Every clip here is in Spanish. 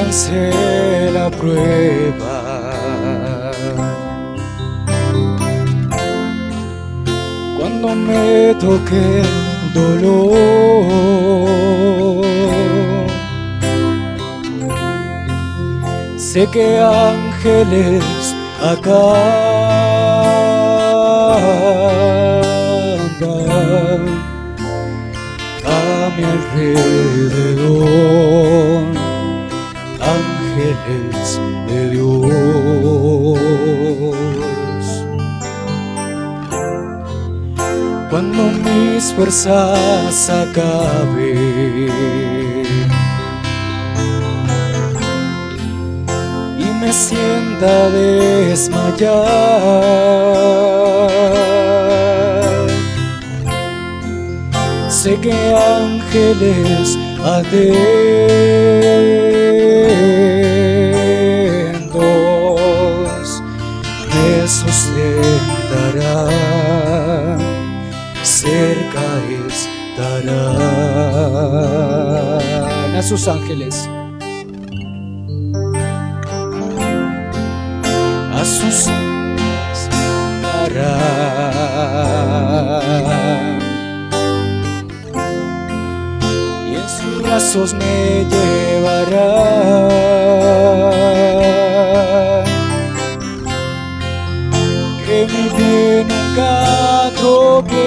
alcance la prueba. Cuando me toque el dolor, sé que ángeles acampan a mi alrededor, ángeles de Dios. Cuando mis fuerzas acaben y me sienta desmayar, sé que ángeles atentos me sustentarán, cerca estarán. A sus ángeles, a sus ángeles mandarán, y en sus brazos me llevarán. Que mi pie nunca tropiece,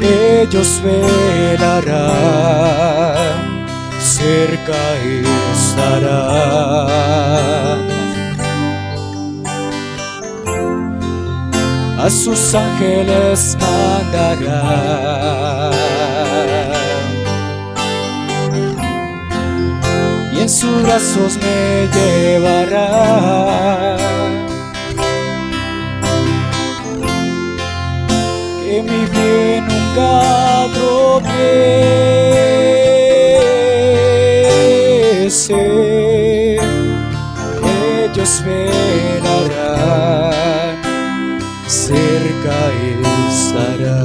ellos velarán, cerca estarán. A sus ángeles mandarán, y en sus brazos me llevarán. Que mi pie nunca tropiece, ellos velarán, cerca estarán.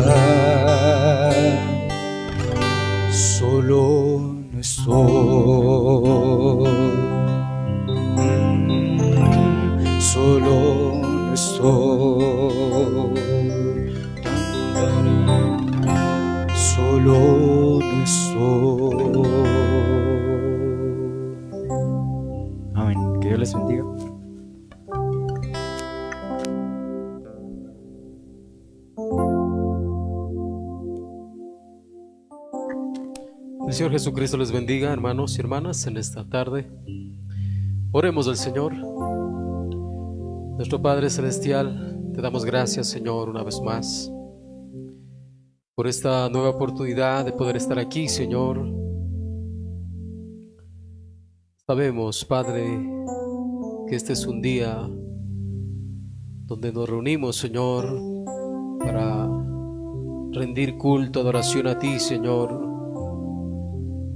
Solo no estoy, solo no estoy, solo no estoy. Amén. Que Dios les bendiga. El Señor Jesucristo les bendiga, hermanos y hermanas, en esta tarde. Oremos al Señor. Nuestro Padre Celestial, te damos gracias, Señor, una vez más por esta nueva oportunidad de poder estar aquí, Señor. Sabemos, Padre, que este es un día donde nos reunimos, Señor, para rendir culto, adoración a ti, Señor.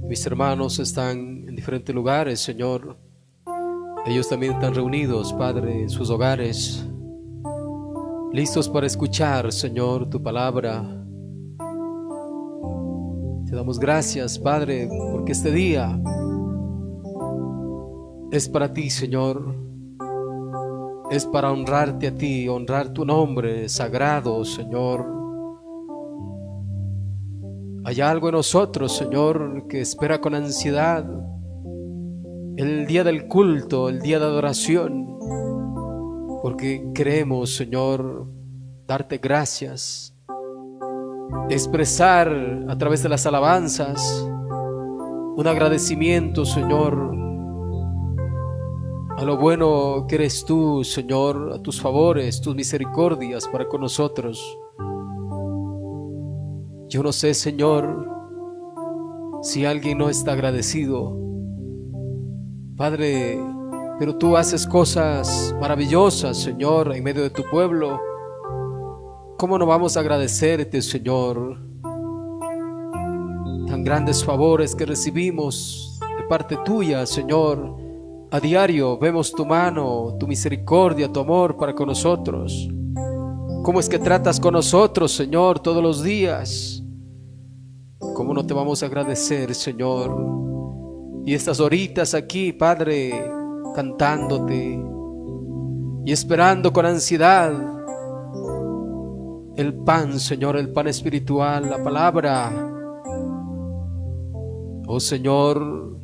Mis hermanos están en diferentes lugares, Señor. Ellos también están reunidos, Padre, en sus hogares, listos para escuchar, Señor, tu palabra. Te damos gracias, Padre, porque este día es para ti, Señor. Es para honrarte a ti, honrar tu nombre sagrado, Señor. Hay algo en nosotros, Señor, que espera con ansiedad el día del culto, el día de adoración, porque queremos, Señor, darte gracias, expresar a través de las alabanzas un agradecimiento, Señor, a lo bueno que eres tú, Señor, a tus favores, tus misericordias para con nosotros. Yo no sé, Señor, si alguien no está agradecido, Padre, pero tú haces cosas maravillosas, Señor, en medio de tu pueblo. ¿Cómo no vamos a agradecerte, Señor? Tan grandes favores que recibimos de parte tuya, Señor. A diario vemos tu mano, tu misericordia, tu amor para con nosotros. ¿Cómo es que tratas con nosotros, Señor, todos los días? ¿Cómo no te vamos a agradecer, Señor? Y estas horitas aquí, Padre, cantándote y esperando con ansiedad el pan, Señor, el pan espiritual, la palabra. Oh Señor,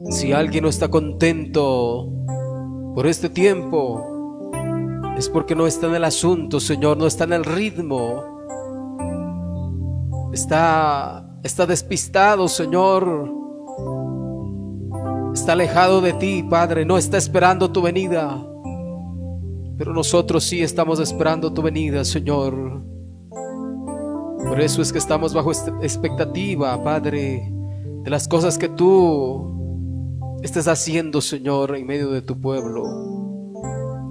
si alguien no está contento por este tiempo, es porque no está en el asunto, Señor, no está en el ritmo. Está despistado, Señor. Está alejado de ti, Padre, no está esperando tu venida. Pero nosotros sí estamos esperando tu venida, Señor. Por eso es que estamos bajo expectativa, Padre, de las cosas que tú estés haciendo, Señor, en medio de tu pueblo.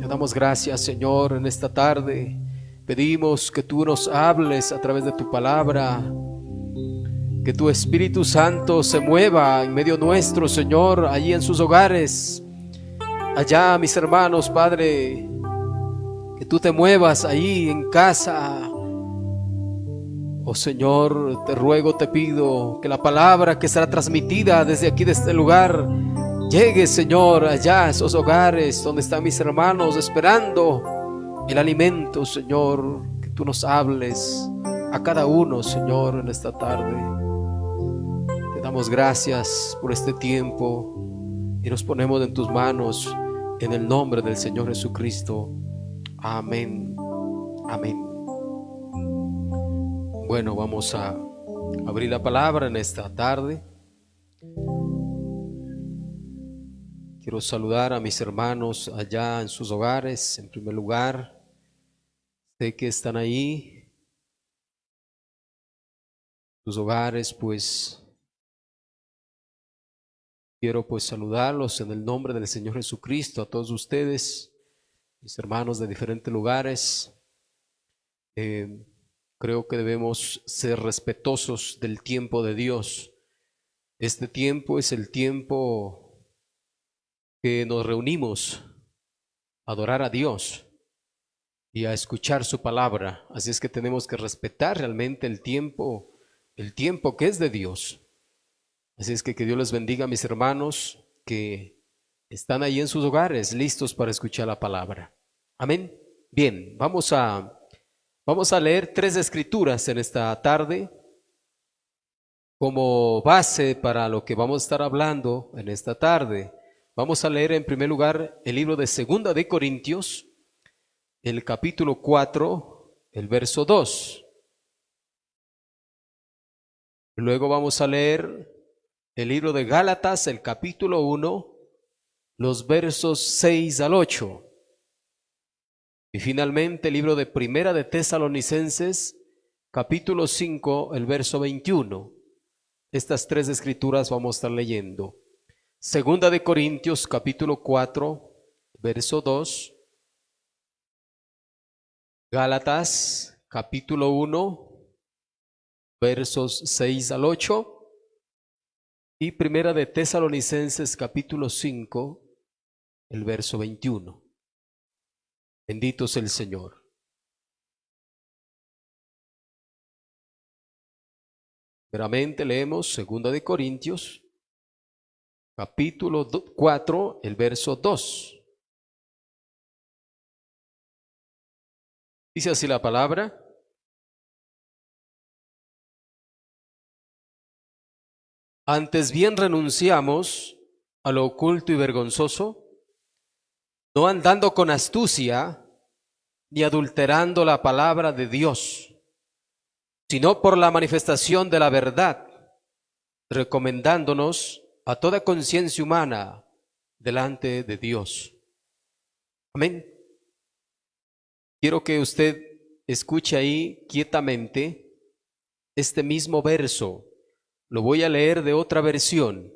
Te damos gracias, Señor, en esta tarde. Pedimos que tú nos hables a través de tu palabra, que tu Espíritu Santo se mueva en medio nuestro, Señor, allí en sus hogares, allá, mis hermanos, Padre, que tú te muevas ahí en casa. Oh Señor, te ruego, te pido que la palabra que será transmitida desde aquí, de este lugar, llegue, Señor, allá a esos hogares donde están mis hermanos esperando el alimento, Señor. Que tú nos hables a cada uno, Señor, en esta tarde. Te damos gracias por este tiempo y nos ponemos en tus manos en el nombre del Señor Jesucristo. Amén. Amén. Bueno, vamos a abrir la palabra en esta tarde. Quiero saludar a mis hermanos allá en sus hogares. En primer lugar, sé que están ahí, sus hogares, pues quiero pues saludarlos en el nombre del Señor Jesucristo a todos ustedes, mis hermanos de diferentes lugares. Creo que debemos ser respetuosos del tiempo de Dios. Este tiempo es el tiempo que nos reunimos a adorar a Dios y a escuchar su palabra. Así es que tenemos que respetar realmente el tiempo que es de Dios. Así es que Dios les bendiga, mis hermanos que están ahí en sus hogares listos para escuchar la palabra. Amén. Bien, vamos a leer 3 escrituras en esta tarde como base para lo que vamos a estar hablando en esta tarde. Vamos a leer en primer lugar el libro de Segunda de Corintios, el capítulo 4, el verso 2. Luego vamos a leer el libro de Gálatas, el capítulo 1, los versos 6 al 8. Y finalmente el libro de Primera de Tesalonicenses, capítulo 5, el verso 21. Estas 3 escrituras vamos a estar leyendo. Segunda de Corintios, capítulo 4, verso 2. Gálatas, capítulo 1, versos 6 al 8. Y Primera de Tesalonicenses, capítulo 5, el verso 21. Bendito es el Señor. Primeramente leemos Segunda de Corintios, capítulo 4, el verso 2. Dice así la palabra: antes bien renunciamos a lo oculto y vergonzoso, no andando con astucia, ni adulterando la palabra de Dios, sino por la manifestación de la verdad, recomendándonos a toda conciencia humana delante de Dios. Amén. Quiero que usted escuche ahí quietamente este mismo verso. Lo voy a leer de otra versión,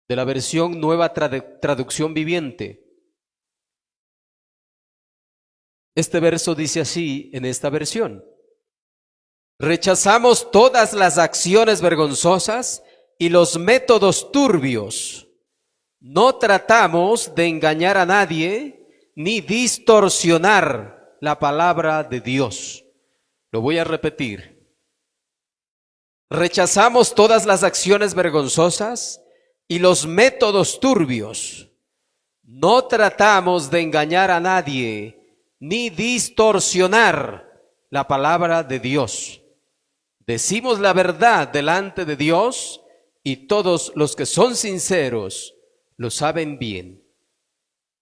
de la versión Nueva Traducción Viviente. Este verso dice así en esta versión: rechazamos todas las acciones vergonzosas y los métodos turbios. No tratamos de engañar a nadie ni distorsionar la palabra de Dios. Lo voy a repetir. Rechazamos todas las acciones vergonzosas y los métodos turbios. No tratamos de engañar a nadie ni distorsionar la palabra de Dios. Decimos la verdad delante de Dios y todos los que son sinceros lo saben bien.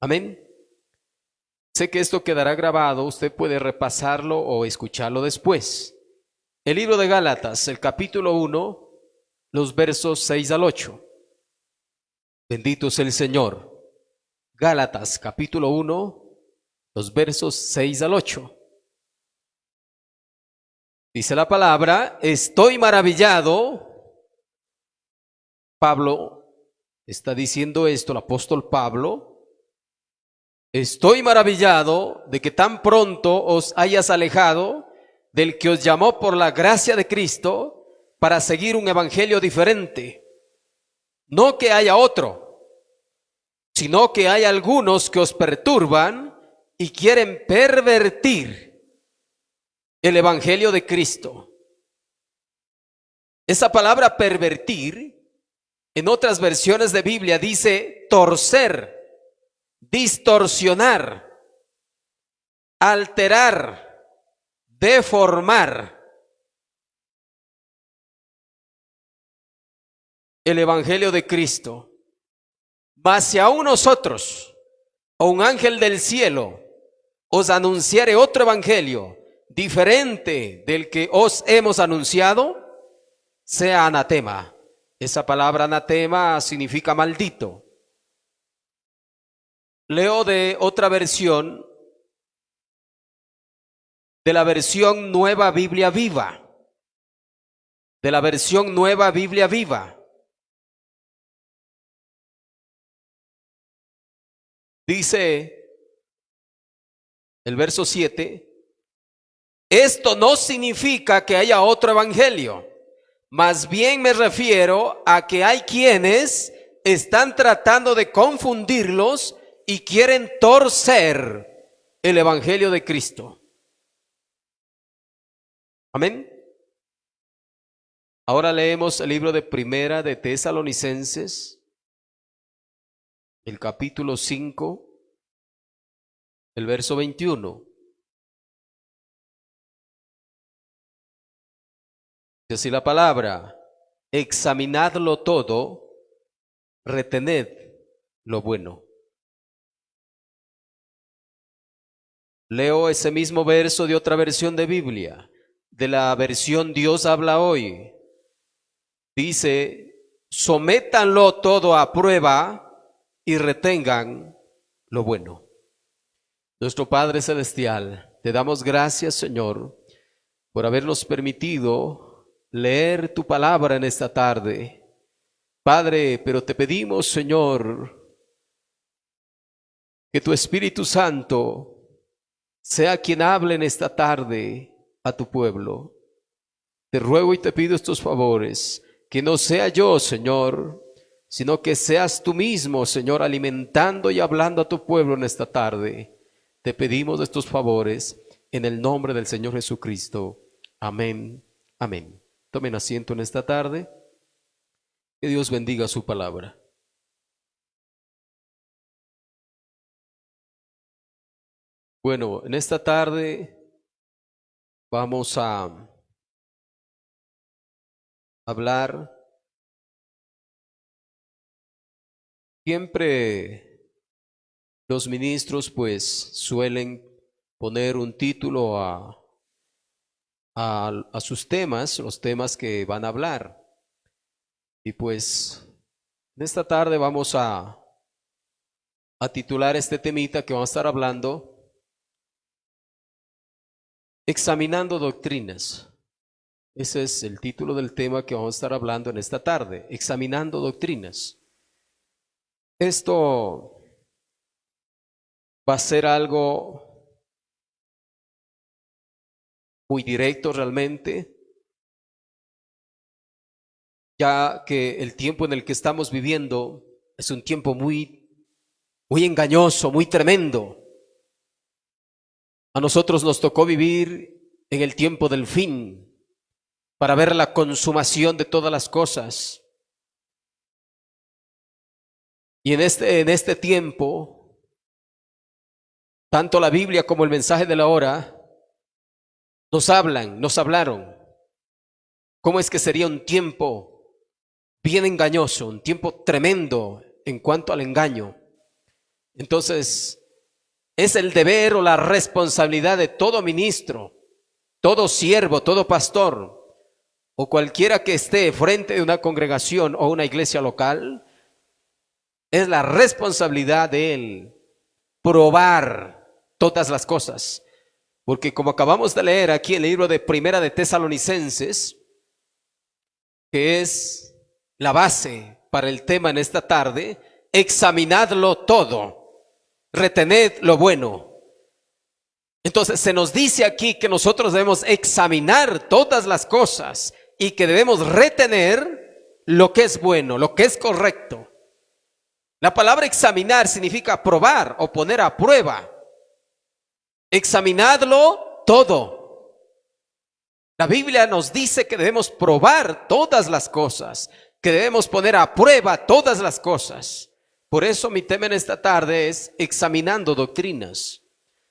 Amén. Sé que esto quedará grabado, usted puede repasarlo o escucharlo después. El libro de Gálatas, el capítulo 1, los versos 6 al 8. Bendito es el Señor. Gálatas, capítulo 1, los versos 6 al 8. Dice la palabra: estoy maravillado. Pablo está diciendo esto, el apóstol Pablo. Estoy maravillado de que tan pronto os hayas alejado del que os llamó por la gracia de Cristo para seguir un evangelio diferente. No que haya otro, sino que hay algunos que os perturban y quieren pervertir el evangelio de Cristo. Esa palabra pervertir, en otras versiones de Biblia dice torcer, distorsionar, alterar, deformar el evangelio de Cristo. Mas si aún nosotros o un ángel del cielo os anunciare otro evangelio diferente del que os hemos anunciado, sea anatema. Esa palabra anatema significa maldito. Leo de otra versión, de la versión Nueva Biblia Viva. De la versión Nueva Biblia Viva. Dice el verso 7, esto no significa que haya otro evangelio, más bien me refiero a que hay quienes están tratando de confundirlos y quieren torcer el evangelio de Cristo. Amén. Ahora leemos el libro de Primera de Tesalonicenses, el capítulo 5, el verso 21. Dice así la palabra: examinadlo todo, retened lo bueno. Leo ese mismo verso de otra versión de Biblia, de la versión Dios habla hoy. Dice: sométanlo todo a prueba y retengan lo bueno. Nuestro Padre Celestial, te damos gracias, Señor, por habernos permitido leer tu palabra en esta tarde. Padre, pero te pedimos, Señor, que tu Espíritu Santo sea quien hable en esta tarde a tu pueblo. Te ruego y te pido estos favores, que no sea yo, Señor, sino que seas tú mismo, Señor, alimentando y hablando a tu pueblo en esta tarde. Te pedimos estos favores en el nombre del Señor Jesucristo. Amén, amén. Tomen asiento en esta tarde. Que Dios bendiga su palabra. Bueno, en esta tarde vamos a hablar. Siempre los ministros pues suelen poner un título a sus temas, los temas que van a hablar. Y pues en esta tarde vamos a titular este temita que vamos a estar hablando: examinando doctrinas. Ese es el título del tema que vamos a estar hablando en esta tarde: examinando doctrinas. Esto va a ser algo muy directo realmente, ya que el tiempo en el que estamos viviendo es un tiempo muy engañoso, muy tremendo. A nosotros nos tocó vivir en el tiempo del fin, para ver la consumación de todas las cosas. Y en este tiempo, tanto la Biblia como el mensaje de la hora nos hablaron. ¿Cómo es que sería un tiempo bien engañoso, un tiempo tremendo en cuanto al engaño? Entonces, es el deber o la responsabilidad de todo ministro, todo siervo, todo pastor, o cualquiera que esté frente de una congregación o una iglesia local, es la responsabilidad de él probar todas las cosas. Porque como acabamos de leer aquí en el libro de Primera de Tesalonicenses, que es la base para el tema en esta tarde, examinadlo todo, retened lo bueno. Entonces se nos dice aquí que nosotros debemos examinar todas las cosas y que debemos retener lo que es bueno, lo que es correcto. La palabra examinar significa probar o poner a prueba. Examinadlo todo. La Biblia nos dice que debemos probar todas las cosas, que debemos poner a prueba todas las cosas. Por eso mi tema en esta tarde es examinando doctrinas,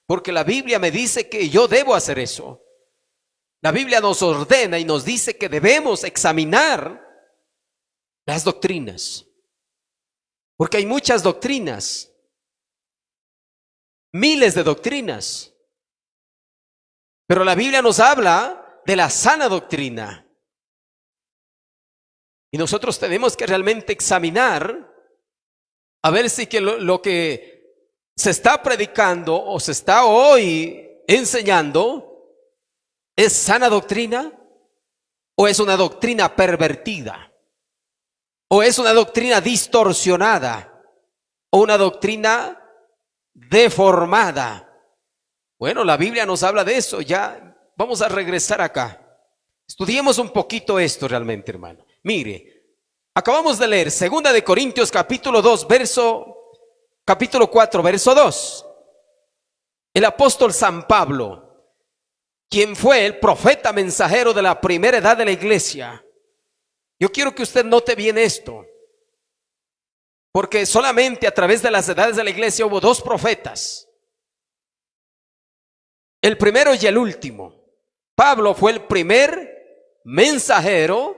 porque la Biblia me dice que yo debo hacer eso. La Biblia nos ordena y nos dice que debemos examinar las doctrinas, porque hay muchas doctrinas, miles de doctrinas, pero la Biblia nos habla de la sana doctrina. Y nosotros tenemos que realmente examinar a ver si que lo que se está predicando o se está hoy enseñando es sana doctrina o es una doctrina pervertida o es una doctrina distorsionada o una doctrina deformada. Bueno, la Biblia nos habla de eso. Ya vamos a regresar acá. Estudiemos un poquito esto realmente, hermano. Mire, acabamos de leer 2 de Corintios capítulo 4, verso 2. El apóstol San Pablo, quien fue el profeta mensajero de la primera edad de la iglesia. Yo quiero que usted note bien esto, porque solamente a través de las edades de la iglesia hubo dos profetas, el primero y el último. Pablo fue el primer mensajero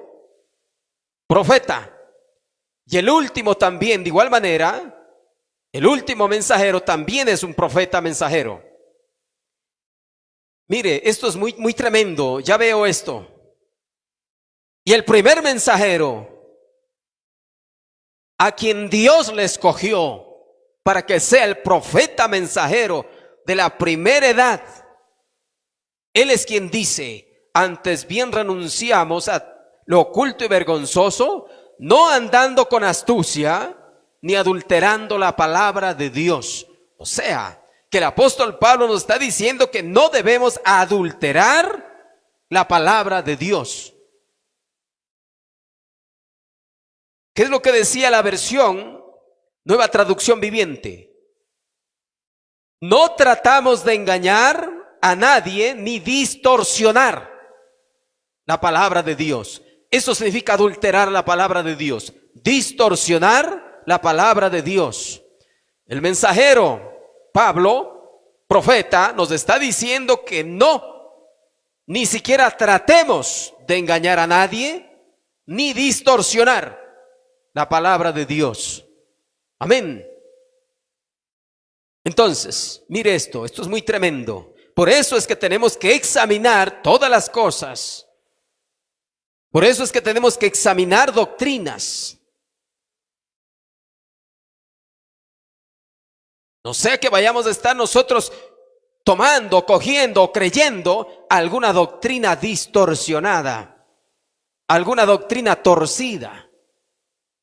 profeta, y el último también, de igual manera, el último mensajero también es un profeta mensajero. Mire, esto es muy tremendo, ya veo esto. Y el primer mensajero, a quien Dios le escogió para que sea el profeta mensajero de la primera edad, él es quien dice: antes bien renunciamos a lo oculto y vergonzoso, no andando con astucia, ni adulterando la palabra de Dios. O sea, que el apóstol Pablo nos está diciendo que no debemos adulterar la palabra de Dios. ¿Qué es lo que decía la versión Nueva Traducción Viviente? No tratamos de engañar a nadie ni distorsionar la palabra de Dios. Eso significa adulterar la palabra de Dios, distorsionar la palabra de Dios. El mensajero Pablo, profeta, nos está diciendo que no, ni siquiera tratemos de engañar a nadie ni distorsionar la palabra de Dios. Amén. Entonces, mire esto es muy tremendo. Por eso es que tenemos que examinar todas las cosas. Por eso es que tenemos que examinar doctrinas. No sea que vayamos a estar nosotros tomando, cogiendo o creyendo alguna doctrina distorsionada, alguna doctrina torcida.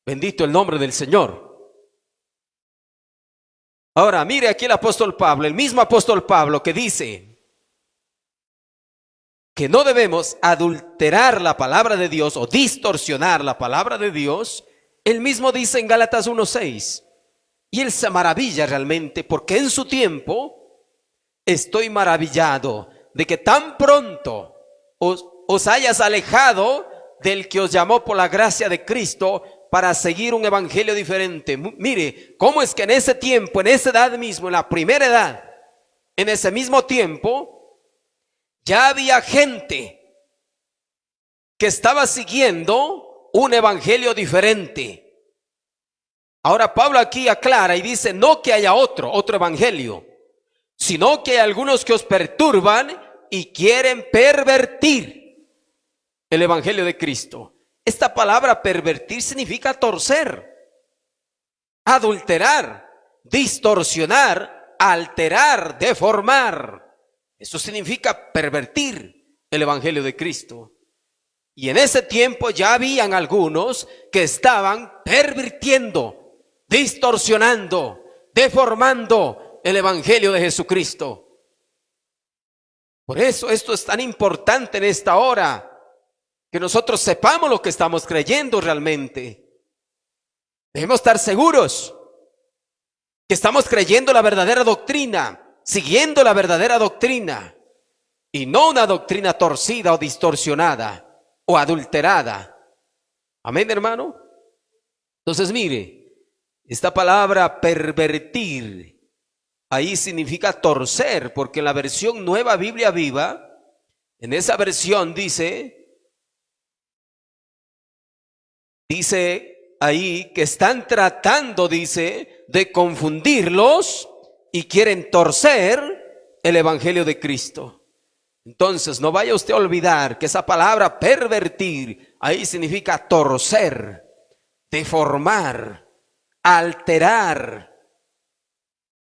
Bendito el nombre del Señor. Ahora, mire aquí el apóstol Pablo, el mismo apóstol Pablo que dice que no debemos adulterar la palabra de Dios o distorsionar la palabra de Dios. Él mismo dice en Gálatas 1:6. Y él se maravilla realmente porque en su tiempo estoy maravillado de que tan pronto os hayas alejado del que os llamó por la gracia de Cristo para seguir un evangelio diferente. Mire, cómo es que en ese tiempo, en esa edad mismo, en la primera edad, en ese mismo tiempo, ya había gente que estaba siguiendo un evangelio diferente. Ahora Pablo aquí aclara y dice, no que haya otro evangelio, sino que hay algunos que os perturban y quieren pervertir el evangelio de Cristo. Esta palabra pervertir significa torcer, adulterar, distorsionar, alterar, deformar. Eso significa pervertir el evangelio de Cristo. Y en ese tiempo ya habían algunos que estaban pervirtiendo, distorsionando, deformando el evangelio de Jesucristo. Por eso esto es tan importante en esta hora, que nosotros sepamos lo que estamos creyendo realmente. Debemos estar seguros que estamos creyendo la verdadera doctrina, siguiendo la verdadera doctrina, y no una doctrina torcida o distorsionada o adulterada. Amén, hermano. Entonces mire, esta palabra pervertir ahí significa torcer, porque en la versión Nueva Biblia Viva, en esa versión dice ahí que están tratando, dice, de confundirlos y quieren torcer el evangelio de Cristo. Entonces no vaya usted a olvidar que esa palabra pervertir ahí significa torcer, deformar, alterar,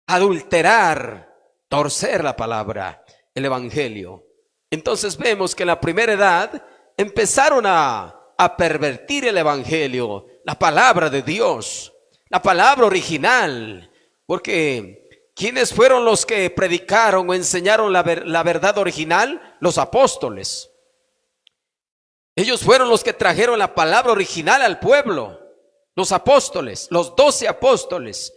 adulterar, torcer la palabra, el evangelio. Entonces vemos que en la primera edad empezaron a pervertir el evangelio, la palabra de Dios, la palabra original, porque ¿quiénes fueron los que predicaron o enseñaron la verdad original? Los apóstoles. Ellos fueron los que trajeron la palabra original al pueblo, los apóstoles, los 12 apóstoles,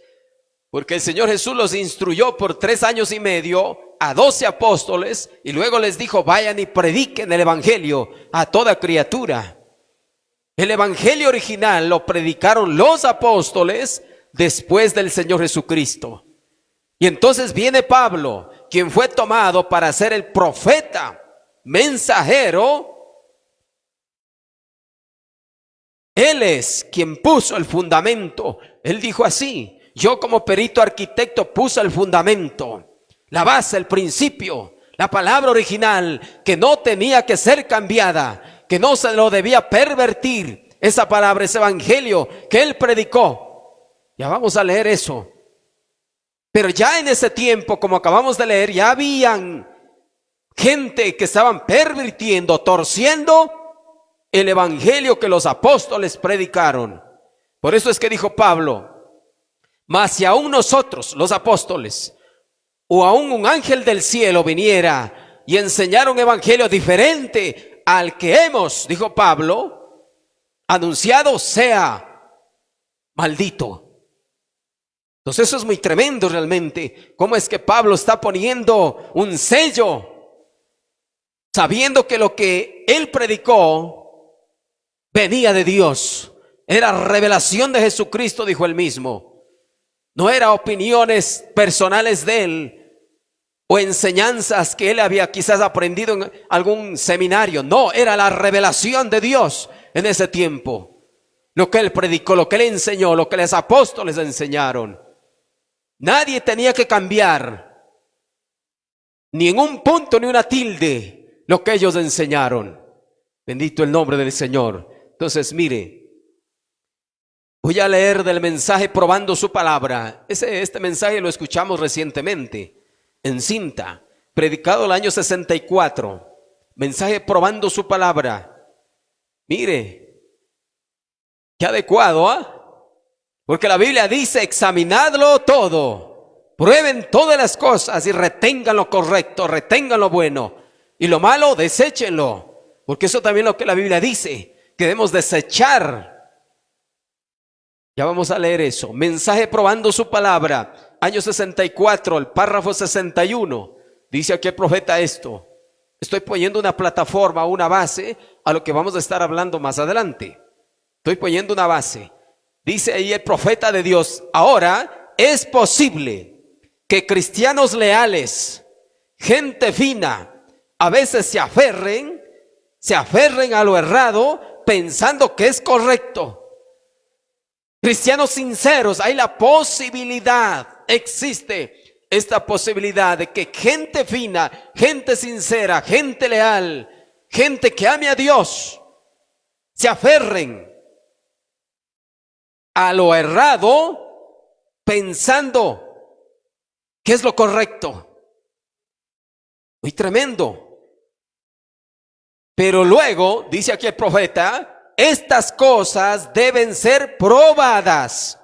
porque el Señor Jesús los instruyó por 3 años y medio a 12 apóstoles y luego les dijo, vayan y prediquen el evangelio a toda criatura. El evangelio original lo predicaron los apóstoles después del Señor Jesucristo. Y entonces viene Pablo, quien fue tomado para ser el profeta, mensajero. Él es quien puso el fundamento. Él dijo así, yo como perito arquitecto puse el fundamento, la base, el principio, la palabra original que no tenía que ser cambiada, que no se lo debía pervertir. Esa palabra, ese evangelio que él predicó. Ya vamos a leer eso. Pero ya en ese tiempo, como acabamos de leer, ya habían gente que estaban pervirtiendo, torciendo el evangelio que los apóstoles predicaron. Por eso es que dijo Pablo, mas si aún nosotros, los apóstoles, o aún un ángel del cielo viniera y enseñara un evangelio diferente al que hemos, dijo Pablo, anunciado, sea maldito. Entonces eso es muy tremendo realmente. ¿Cómo es que Pablo está poniendo un sello, sabiendo que lo que él predicó venía de Dios? Era revelación de Jesucristo, dijo él mismo. No era opiniones personales de él o enseñanzas que él había quizás aprendido en algún seminario. No, era la revelación de Dios en ese tiempo. Lo que él predicó, lo que él enseñó, lo que los apóstoles enseñaron. Nadie tenía que cambiar ni en un punto ni una tilde lo que ellos enseñaron. Bendito el nombre del Señor. Entonces mire, voy a leer del mensaje Probando su Palabra. Este mensaje lo escuchamos recientemente en cinta, predicado el año 64. Mensaje Probando su Palabra. Mire, qué adecuado, ¿ah? Porque la Biblia dice, examinadlo todo, prueben todas las cosas y retengan lo correcto, retengan lo bueno, y lo malo, deséchenlo. Porque eso también es lo que la Biblia dice, que debemos desechar. Ya vamos a leer eso. Mensaje Probando su Palabra, año 64, el párrafo 61. Dice aquí el profeta esto. Estoy poniendo una plataforma, una base a lo que vamos a estar hablando más adelante. Estoy poniendo una base. Dice ahí el profeta de Dios: ahora es posible que cristianos leales, gente fina, a veces se aferren a lo errado pensando que es correcto. Cristianos sinceros, hay la posibilidad, existe esta posibilidad de que gente fina, gente sincera, gente leal, gente que ame a Dios, se aferren a lo errado pensando que es lo correcto. Muy tremendo. Pero luego, dice aquí el profeta, estas cosas deben ser probadas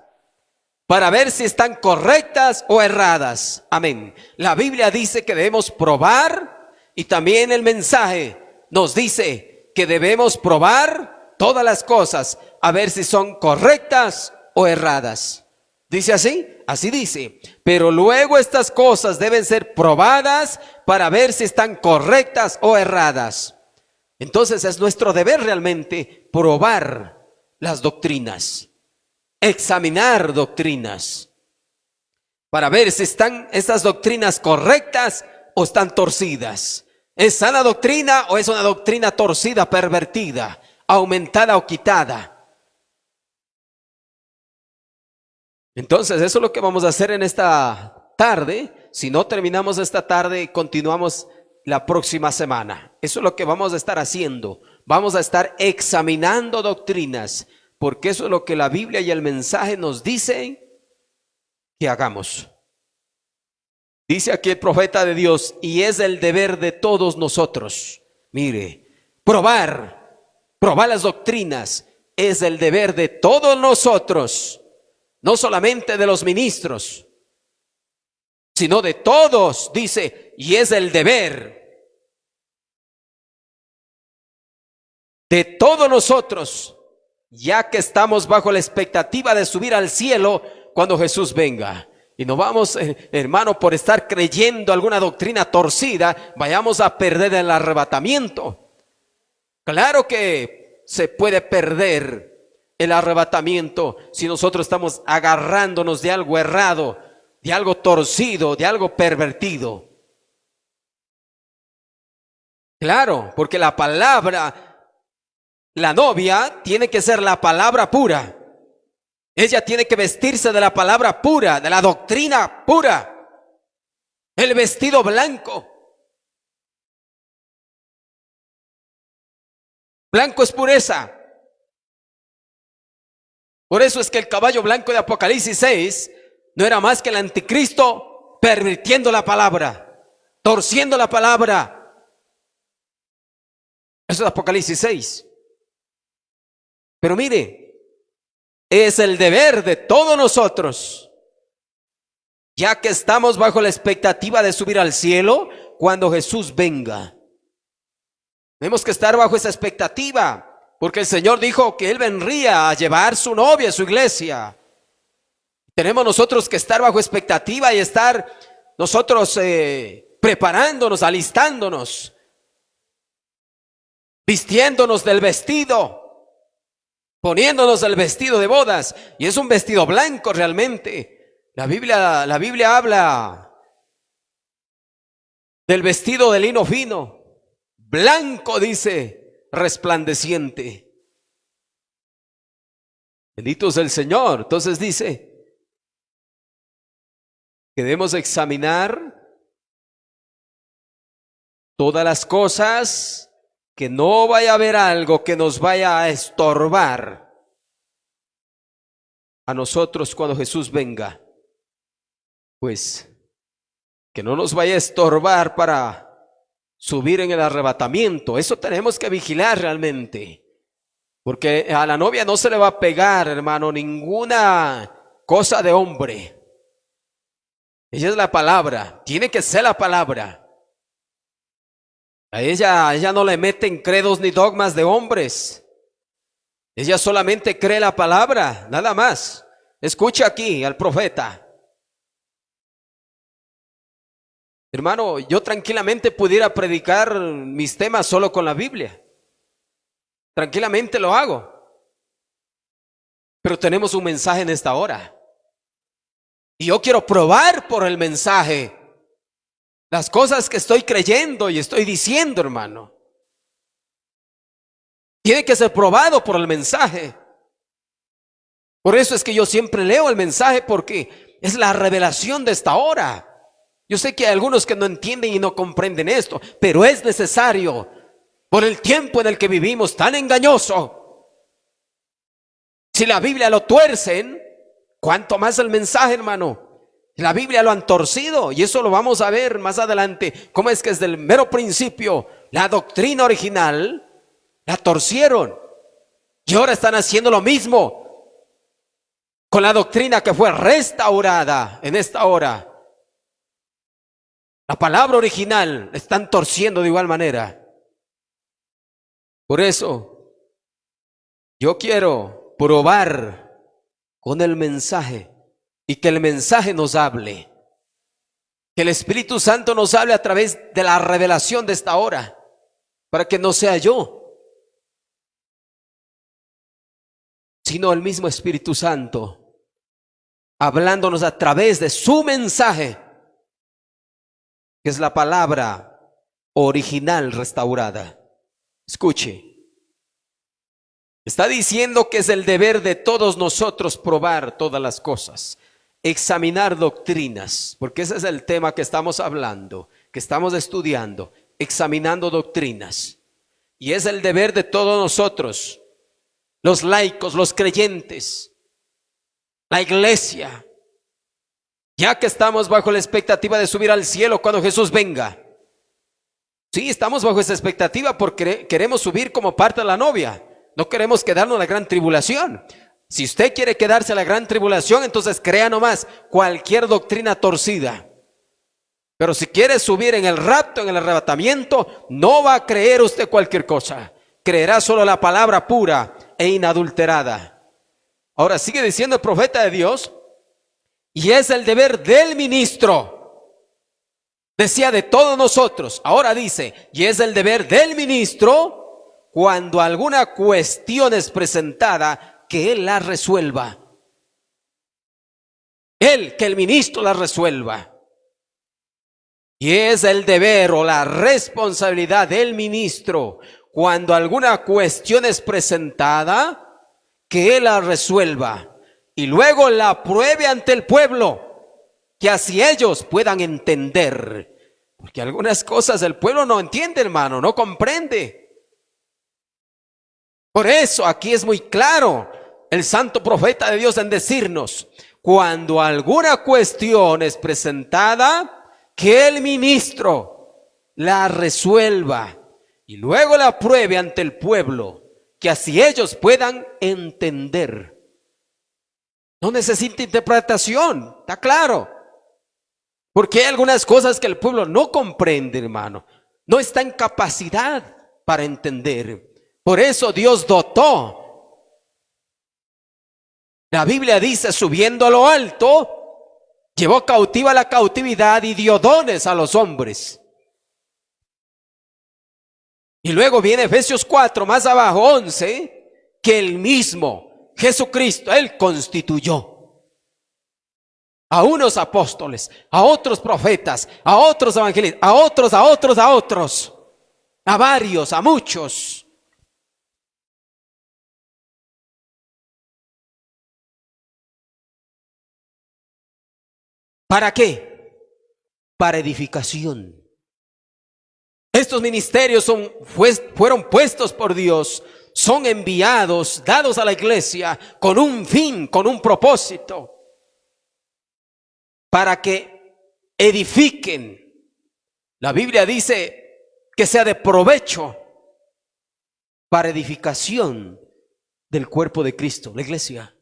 para ver si están correctas o erradas. Amén. La Biblia dice que debemos probar, y también el mensaje nos dice que debemos probar todas las cosas a ver si son correctas o erradas. ¿Dice así? Así dice. Pero luego estas cosas deben ser probadas para ver si están correctas o erradas. Entonces es nuestro deber realmente probar las doctrinas, examinar doctrinas, para ver si están estas doctrinas correctas o están torcidas. ¿Es sana doctrina o es una doctrina torcida, pervertida, aumentada o quitada? Entonces eso es lo que vamos a hacer en esta tarde. Si no terminamos esta tarde, continuamos la próxima semana. Eso es lo que vamos a estar haciendo. Vamos a estar examinando doctrinas, porque eso es lo que la Biblia y el mensaje nos dicen que hagamos. Dice aquí el profeta de Dios: y es el deber de todos nosotros. Mire, probar las doctrinas es el deber de todos nosotros, no solamente de los ministros, sino de todos. Dice, y es el deber de todos nosotros, ya que estamos bajo la expectativa de subir al cielo cuando Jesús venga. Y no vamos, hermano, por estar creyendo alguna doctrina torcida, vayamos a perder el arrebatamiento. Claro que se puede perder el arrebatamiento si nosotros estamos agarrándonos de algo errado, de algo torcido, de algo pervertido. Claro, porque la palabra, la novia tiene que ser la palabra pura. Ella tiene que vestirse de la palabra pura, de la doctrina pura. El vestido blanco. Blanco es pureza. Por eso es que el caballo blanco de Apocalipsis 6 no era más que el anticristo pervirtiendo la palabra, torciendo la palabra. Eso es Apocalipsis 6. Pero mire, es el deber de todos nosotros, ya que estamos bajo la expectativa de subir al cielo cuando Jesús venga. Tenemos que estar bajo esa expectativa, porque el Señor dijo que Él vendría a llevar su novia, su iglesia. Tenemos nosotros que estar bajo expectativa y estar nosotros preparándonos, alistándonos, vistiéndonos del vestido, poniéndonos el vestido de bodas. Y es un vestido blanco realmente. La Biblia habla del vestido de lino fino, blanco, dice, resplandeciente. Bendito es el Señor. Entonces dice que debemos examinar todas las cosas, que no vaya a haber algo que nos vaya a estorbar a nosotros cuando Jesús venga. Pues que no nos vaya a estorbar para subir en el arrebatamiento. Eso tenemos que vigilar realmente, porque a la novia no se le va a pegar, hermano, ninguna cosa de hombre. Ella es la palabra, tiene que ser la palabra. A ella no le meten credos ni dogmas de hombres. Ella solamente cree la palabra, nada más. Escucha aquí al profeta. Hermano, yo tranquilamente pudiera predicar mis temas solo con la Biblia. Tranquilamente lo hago. Pero tenemos un mensaje en esta hora. Y yo quiero probar por el mensaje las cosas que estoy creyendo y estoy diciendo, hermano. Tiene que ser probado por el mensaje. Por eso es que yo siempre leo el mensaje, porque es la revelación de esta hora. Yo sé que hay algunos que no entienden y no comprenden esto, pero es necesario por el tiempo en el que vivimos tan engañoso. Si la Biblia lo tuercen, ¿cuánto más el mensaje, hermano? La Biblia lo han torcido, y eso lo vamos a ver más adelante, cómo es que desde el mero principio la doctrina original la torcieron, y ahora están haciendo lo mismo con la doctrina que fue restaurada en esta hora. La palabra original la están torciendo de igual manera. Por eso yo quiero probar con el mensaje, y que el mensaje nos hable, que el Espíritu Santo nos hable a través de la revelación de esta hora, para que no sea yo, sino el mismo Espíritu Santo hablándonos a través de su mensaje, que es la palabra original restaurada. Escuche, está diciendo que es el deber de todos nosotros probar todas las cosas, examinar doctrinas, porque ese es el tema que estamos hablando, que estamos estudiando, examinando doctrinas. Y es el deber de todos nosotros, los laicos, los creyentes, la iglesia, ya que estamos bajo la expectativa de subir al cielo cuando Jesús venga. Sí, estamos bajo esa expectativa porque queremos subir como parte de la novia. No queremos quedarnos en la gran tribulación. Si usted quiere quedarse en la gran tribulación, entonces crea nomás cualquier doctrina torcida. Pero si quiere subir en el rapto, en el arrebatamiento, no va a creer usted cualquier cosa. Creerá solo la palabra pura e inadulterada. Ahora sigue diciendo el profeta de Dios, y es el deber del ministro. Decía de todos nosotros, ahora dice, y es el deber del ministro, cuando alguna cuestión es presentada, que él la resuelva. Que el ministro la resuelva. Y es el deber o la responsabilidad del ministro, cuando alguna cuestión es presentada, que él la resuelva y luego la pruebe ante el pueblo, que así ellos puedan entender. Porque algunas cosas el pueblo no entiende, hermano, no comprende. Por eso aquí es muy claro el santo profeta de Dios en decirnos, cuando alguna cuestión es presentada, que el ministro la resuelva y luego la pruebe ante el pueblo, que así ellos puedan entender. No necesita interpretación, está claro. Porque hay algunas cosas que el pueblo no comprende, hermano. No está en capacidad para entender. Por eso Dios dotó. La Biblia dice, subiendo a lo alto, llevó cautiva la cautividad y dio dones a los hombres. Y luego viene Efesios 4, más abajo, 11, que el mismo Jesucristo, Él constituyó a unos apóstoles, a otros profetas, a otros evangelistas, a otros, a varios, a muchos. ¿Para qué? Para edificación. Estos ministerios fueron puestos por Dios, son enviados, dados a la iglesia con un fin, con un propósito, para que edifiquen. La Biblia dice que sea de provecho para edificación del cuerpo de Cristo, la iglesia.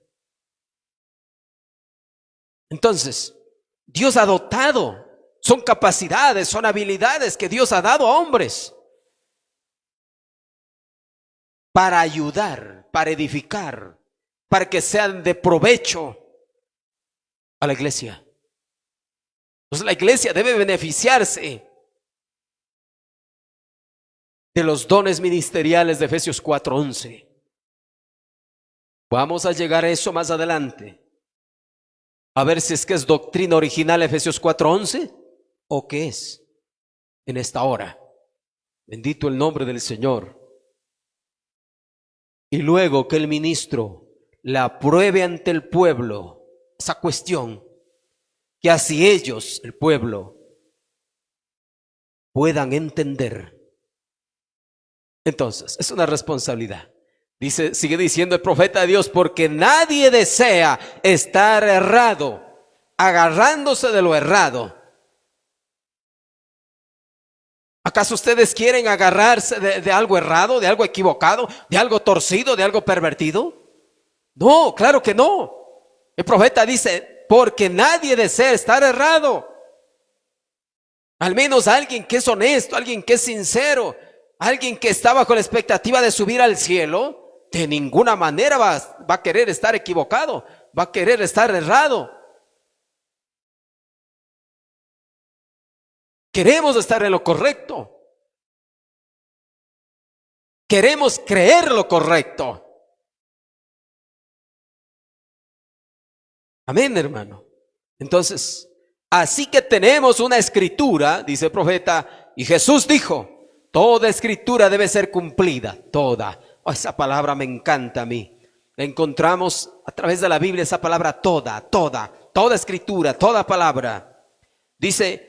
Entonces, Dios ha dotado, son capacidades, son habilidades que Dios ha dado a hombres para ayudar, para edificar, para que sean de provecho a la iglesia. Entonces la iglesia debe beneficiarse de los dones ministeriales de Efesios 4:11. Vamos a llegar a eso más adelante. A ver si es que es doctrina original Efesios 4:11 o qué es en esta hora. Bendito el nombre del Señor. Y luego que el ministro la pruebe ante el pueblo, esa cuestión, que así ellos, el pueblo, puedan entender. Entonces, es una responsabilidad. Dice, sigue diciendo el profeta de Dios, porque nadie desea estar errado, agarrándose de lo errado. ¿Acaso ustedes quieren agarrarse de algo errado, de algo equivocado, de algo torcido, de algo pervertido? No, claro que no. El profeta dice, porque nadie desea estar errado. Al menos alguien que es honesto, alguien que es sincero, alguien que está bajo la expectativa de subir al cielo, de ninguna manera va a querer estar equivocado, va a querer estar errado. Queremos estar en lo correcto. Queremos creer lo correcto. Amén, hermano. Entonces, así que tenemos una escritura, dice el profeta, y Jesús dijo, toda escritura debe ser cumplida, toda. Oh, esa palabra me encanta a mí. La encontramos a través de la Biblia, esa palabra toda escritura, toda palabra. Dice,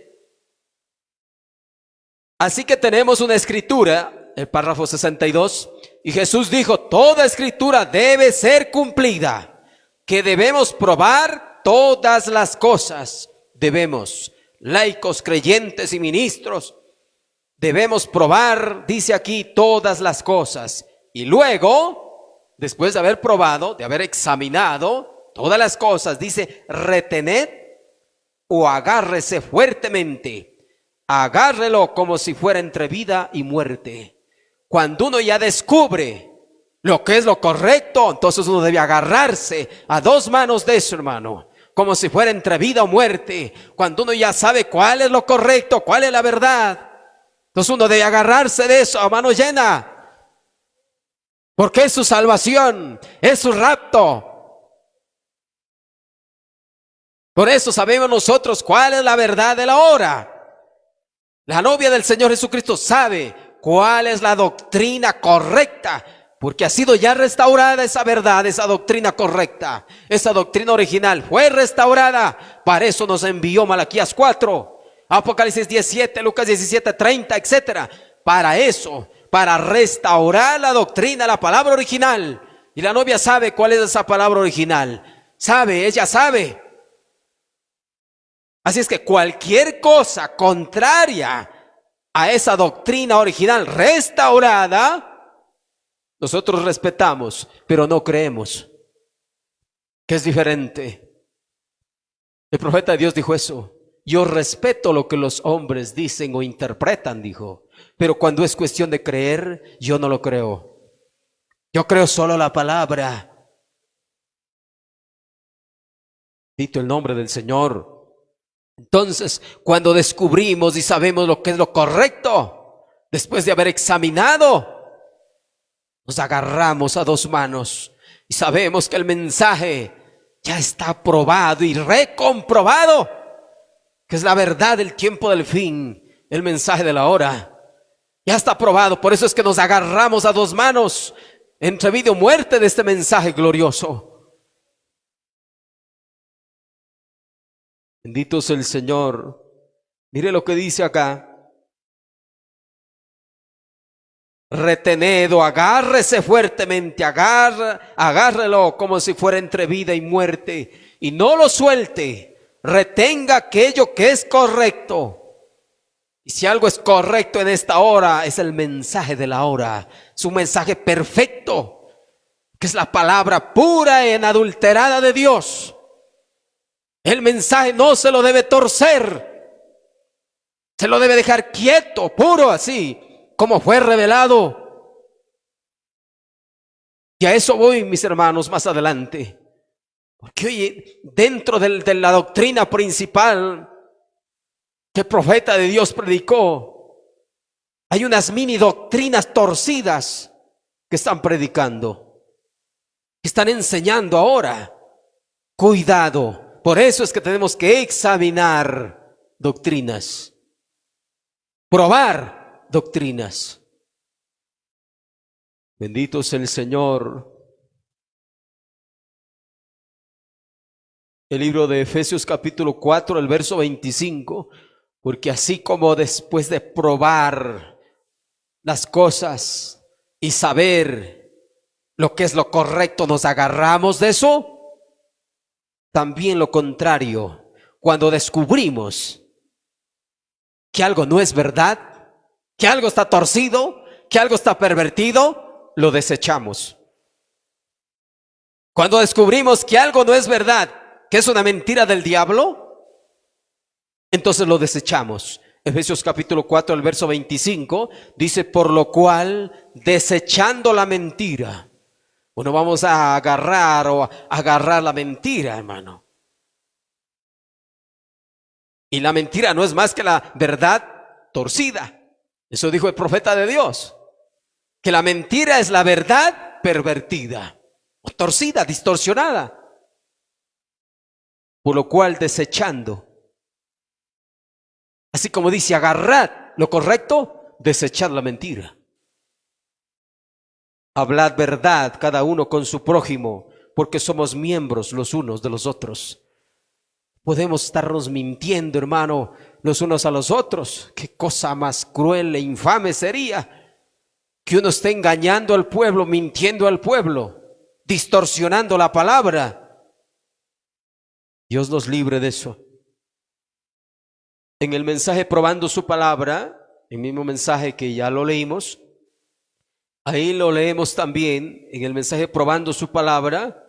así que tenemos una escritura, el párrafo 62, y Jesús dijo, toda escritura debe ser cumplida, que debemos probar todas las cosas. Debemos, laicos, creyentes y ministros, debemos probar, dice aquí, todas las cosas. Y luego, después de haber probado, de haber examinado todas las cosas, dice, retened o agárrese fuertemente. Agárrelo como si fuera entre vida y muerte. Cuando uno ya descubre lo que es lo correcto, entonces uno debe agarrarse a dos manos de eso, hermano, como si fuera entre vida o muerte. Cuando uno ya sabe cuál es lo correcto, cuál es la verdad, entonces uno debe agarrarse de eso a mano llena, porque es su salvación, es su rapto. Por eso sabemos nosotros cuál es la verdad de la hora. La novia del Señor Jesucristo sabe cuál es la doctrina correcta, porque ha sido ya restaurada esa verdad, esa doctrina correcta, esa doctrina original fue restaurada. Para eso nos envió Malaquías 4, Apocalipsis 17, Lucas 17, 30, etcétera. Para eso, para restaurar la doctrina, la palabra original. Y la novia sabe cuál es esa palabra original. Sabe, ella sabe. Así es que cualquier cosa contraria a esa doctrina original restaurada, nosotros respetamos, pero no creemos, que es diferente. El profeta de Dios dijo eso. Yo respeto lo que los hombres dicen o interpretan, dijo, pero cuando es cuestión de creer, yo no lo creo. Yo creo solo la palabra. Bendito el nombre del Señor. Entonces, cuando descubrimos y sabemos lo que es lo correcto, después de haber examinado, nos agarramos a dos manos y sabemos que el mensaje ya está probado y recomprobado, que es la verdad del tiempo del fin, el mensaje de la hora. Ya está probado, por eso es que nos agarramos a dos manos entre vida o muerte de este mensaje glorioso. Bendito es el Señor. Mire lo que dice acá. Retened o agárrese fuertemente, agárrelo como si fuera entre vida y muerte, y no lo suelte. Retenga aquello que es correcto. Y si algo es correcto en esta hora, es el mensaje de la hora. Es un mensaje perfecto, que es la palabra pura e inadulterada de Dios. El mensaje no se lo debe torcer, se lo debe dejar quieto, puro, así como fue revelado. Y a eso voy, mis hermanos, más adelante. Porque oye, dentro de la doctrina principal que el profeta de Dios predicó. Hay unas mini doctrinas torcidas que están predicando, que están enseñando ahora. Cuidado. Por eso es que tenemos que examinar doctrinas, probar doctrinas. Bendito es el Señor. El libro de Efesios capítulo 4, el verso 25, porque así como después de probar las cosas y saber lo que es lo correcto, nos agarramos de eso, también lo contrario, cuando descubrimos que algo no es verdad, que algo está torcido, que algo está pervertido, lo desechamos. Cuando descubrimos que algo no es verdad, que es una mentira del diablo, entonces lo desechamos. Efesios capítulo 4, el verso 25, dice, por lo cual, desechando la mentira. Bueno, vamos a agarrar la mentira, hermano. Y la mentira no es más que la verdad torcida. Eso dijo el profeta de Dios, que la mentira es la verdad pervertida, o torcida, distorsionada. Por lo cual, desechando, así como dice, agarrad lo correcto, desechad la mentira. Hablad verdad cada uno con su prójimo, porque somos miembros los unos de los otros. Podemos estarnos mintiendo, hermano, los unos a los otros. Qué cosa más cruel e infame sería que uno esté engañando al pueblo, mintiendo al pueblo, distorsionando la palabra. Dios nos libre de eso. En el mensaje probando su palabra, el mismo mensaje que ya lo leímos, ahí lo leemos también, en el mensaje probando su palabra,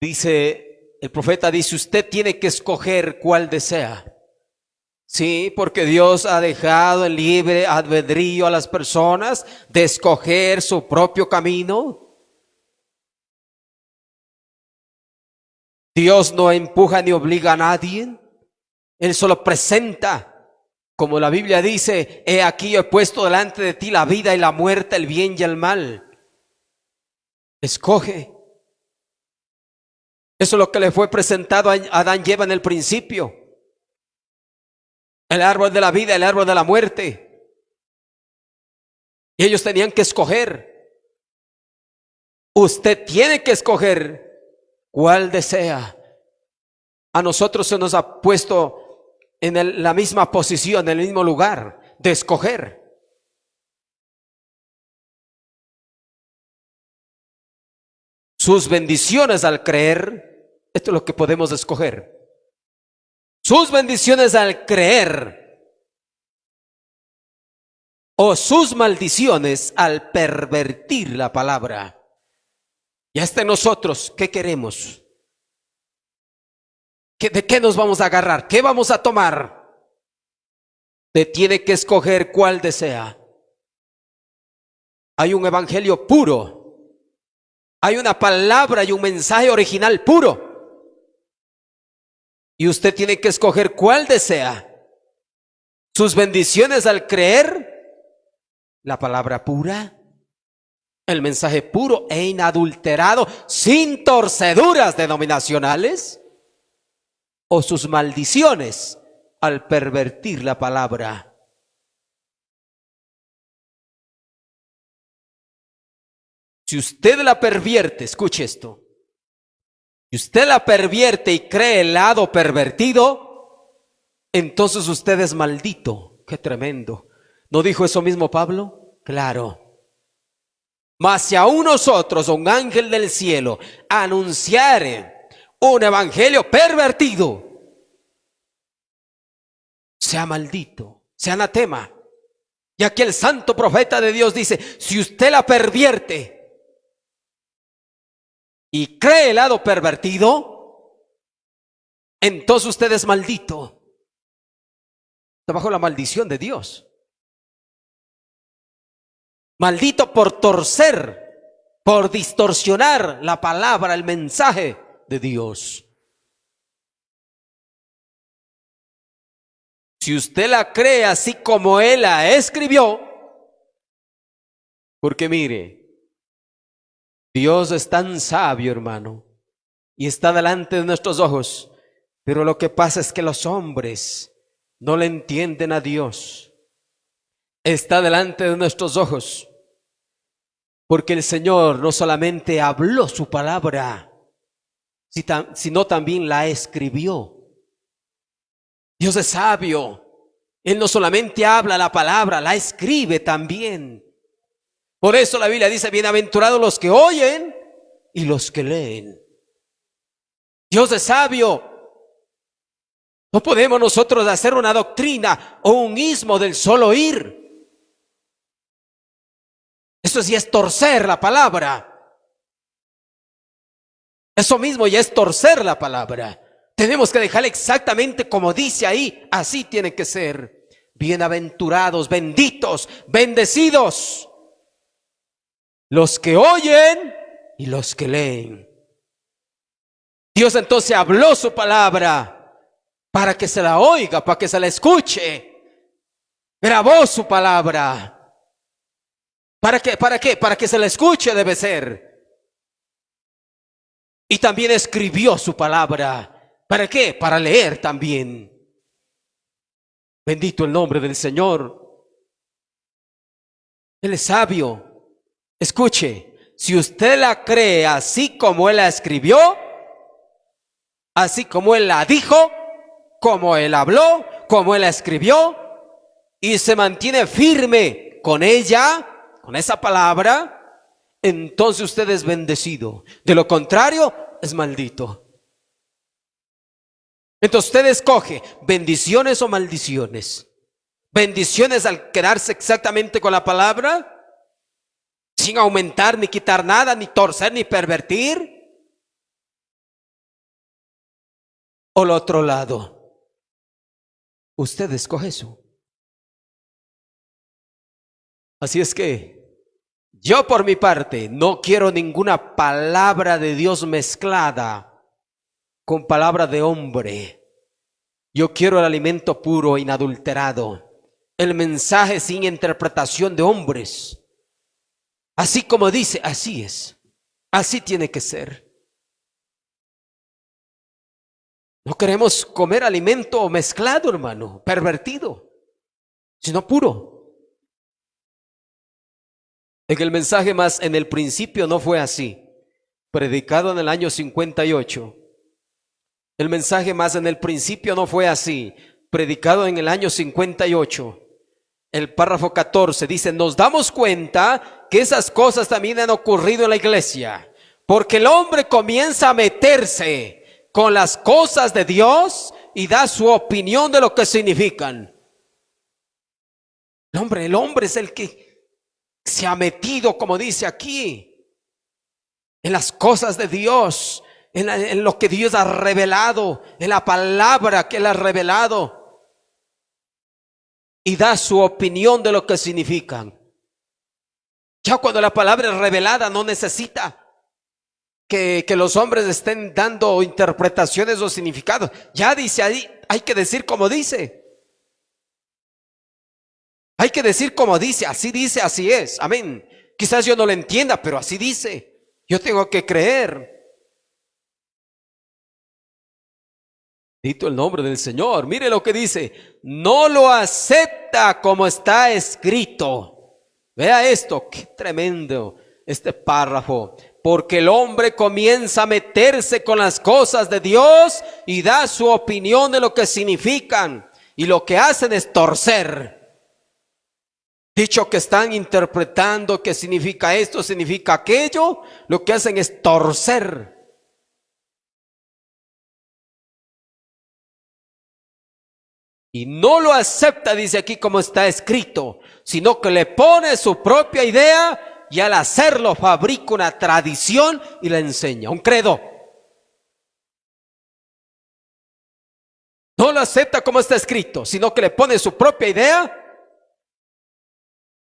dice, el profeta dice, usted tiene que escoger cuál desea. Sí, porque Dios ha dejado el libre albedrío a las personas de escoger su propio camino. Dios no empuja ni obliga a nadie. Él solo presenta, como la Biblia dice, he aquí yo he puesto delante de ti la vida y la muerte, el bien y el mal. Escoge. Eso es lo que le fue presentado a Adán y Eva en el principio. El árbol de la vida, el árbol de la muerte. Y ellos tenían que escoger. Usted tiene que escoger cuál desea. A nosotros se nos ha puesto en la misma posición, en el mismo lugar de escoger. Sus bendiciones al creer, esto es lo que podemos escoger. Sus bendiciones al creer o sus maldiciones al pervertir la palabra. Ya está en nosotros, ¿qué queremos? ¿De qué nos vamos a agarrar? ¿Qué vamos a tomar? Usted tiene que escoger cuál desea. Hay un evangelio puro. Hay una palabra y un mensaje original puro. Y usted tiene que escoger cuál desea. Sus bendiciones al creer la palabra pura, el mensaje puro e inadulterado, sin torceduras denominacionales, o sus maldiciones al pervertir la palabra. Si usted la pervierte, escuche esto, si usted la pervierte y cree el lado pervertido, entonces usted es maldito. Qué tremendo. ¿No dijo eso mismo Pablo? Claro. Mas si aún nosotros, un ángel del cielo, anunciare un evangelio pervertido, sea maldito, sea anatema. Y aquí el santo profeta de Dios dice, si usted la pervierte y cree el lado pervertido, entonces usted es maldito. Está bajo la maldición de Dios. Maldito por torcer, por distorsionar la palabra, el mensaje de Dios. si usted la cree así como Él la escribió, porque mire, Dios es tan sabio, hermano, y está delante de nuestros ojos, pero lo que pasa es que los hombres no le entienden a Dios. Está delante de nuestros ojos, porque el Señor no solamente habló su palabra, sino también la escribió. Dios es sabio. Él no solamente habla la palabra, la escribe también. Por eso la Biblia dice, bienaventurados los que oyen y los que leen. Dios es sabio. No podemos nosotros hacer una doctrina o un ismo del solo oír. Eso sí es torcer la palabra. Eso mismo ya es torcer la palabra. Tenemos que dejarla exactamente como dice ahí. Así tiene que ser. Bienaventurados, benditos, bendecidos los que oyen y los que leen. Dios entonces habló su palabra para que se la oiga, para que se la escuche. Grabó su palabra. ¿Para qué? ¿Para qué? Para que se la escuche debe ser. Y también escribió su palabra. ¿Para qué? Para leer también. Bendito el nombre del Señor. Él es sabio. Escuche, si usted la cree así como Él la escribió, así como Él la dijo, como Él habló, como Él la escribió, y se mantiene firme con ella, con esa palabra, entonces usted es bendecido. De lo contrario, es maldito. Entonces usted escoge bendiciones o maldiciones. Bendiciones al quedarse exactamente con la palabra, sin aumentar ni quitar nada, ni torcer ni pervertir. O el otro lado, usted escoge eso. Así es que yo por mi parte no quiero ninguna palabra de Dios mezclada con palabra de hombre. Yo quiero el alimento puro, inadulterado, el mensaje sin interpretación de hombres. Así como dice, así es. Así tiene que ser. No queremos comer alimento mezclado, hermano, pervertido, sino puro. En el mensaje más, en el principio no fue así, predicado en el año 58. El mensaje más, en el principio no fue así, predicado en el año 58. El párrafo 14 dice, nos damos cuenta que esas cosas también han ocurrido en la iglesia, porque el hombre comienza a meterse con las cosas de Dios y da su opinión de lo que significan. El hombre es el que se ha metido, como dice aquí, en las cosas de Dios, en lo que Dios ha revelado, en la palabra que Él ha revelado, y da su opinión de lo que significan. Ya cuando la palabra es revelada, no necesita que los hombres estén dando interpretaciones o significados. Ya dice ahí, hay que decir como dice. Hay que decir como dice, así es, amén. Quizás yo no lo entienda, pero así dice. Yo tengo que creer. Dito el nombre del Señor. Mire lo que dice. No lo acepta como está escrito. Vea esto, qué tremendo este párrafo. Porque el hombre comienza a meterse con las cosas de Dios y da su opinión de lo que significan. Y lo que hacen es torcer. Dicho que están interpretando que significa esto, significa aquello, lo que hacen es torcer. Y no lo acepta, dice aquí como está escrito, sino que le pone su propia idea y al hacerlo fabrica una tradición y la enseña, un credo. No lo acepta como está escrito, sino que le pone su propia idea.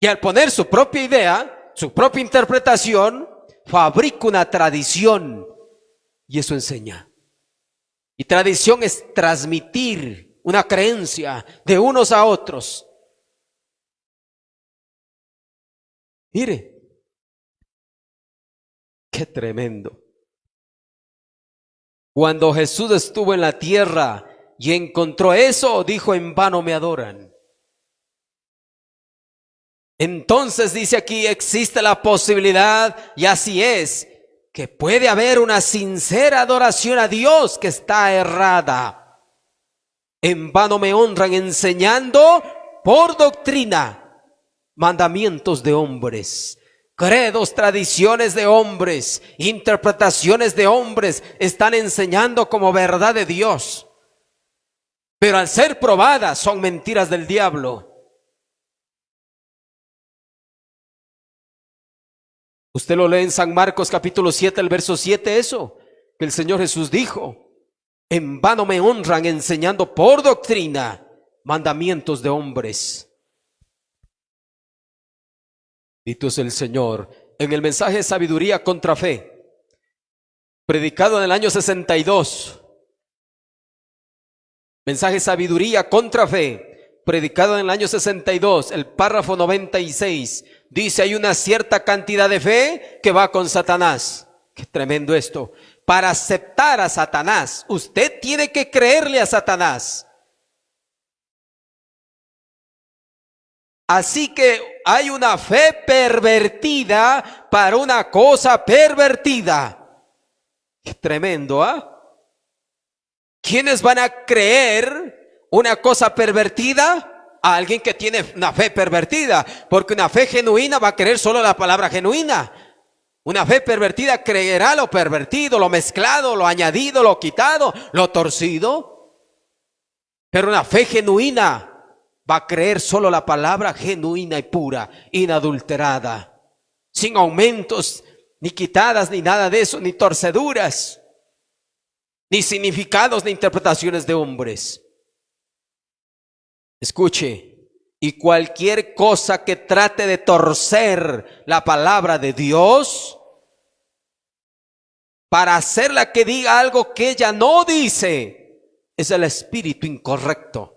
Y al poner su propia idea, su propia interpretación, fabrica una tradición y eso enseña. Y tradición es transmitir una creencia de unos a otros. Mire, qué tremendo. Cuando Jesús estuvo en la tierra y encontró eso, dijo: en vano me adoran. Entonces dice aquí, existe la posibilidad, y así es, que puede haber una sincera adoración a Dios que está errada. En vano me honran enseñando por doctrina mandamientos de hombres, credos, tradiciones de hombres, interpretaciones de hombres, están enseñando como verdad de Dios, pero al ser probadas son mentiras del diablo. Usted lo lee en San Marcos capítulo 7, el verso 7, eso, que el Señor Jesús dijo: en vano me honran enseñando por doctrina mandamientos de hombres. Bendito es el Señor. En el mensaje de sabiduría contra fe, predicado en el año 62, mensaje sabiduría contra fe, predicado en el año 62, el párrafo 96, dice: hay una cierta cantidad de fe que va con Satanás. Qué tremendo esto. Para aceptar a Satanás, usted tiene que creerle a Satanás. Así que hay una fe pervertida para una cosa pervertida. Qué tremendo, ¿ah? ¿Quiénes van a creer una cosa pervertida? A alguien que tiene una fe pervertida, porque una fe genuina va a creer solo la palabra genuina. Una fe pervertida creerá lo pervertido, lo mezclado, lo añadido, lo quitado, lo torcido. Pero una fe genuina va a creer solo la palabra genuina y pura, inadulterada, sin aumentos, ni quitadas, ni nada de eso, ni torceduras, ni significados, ni interpretaciones de hombres. Escuche, y cualquier cosa que trate de torcer la palabra de Dios para hacerla que diga algo que ella no dice, es el espíritu incorrecto.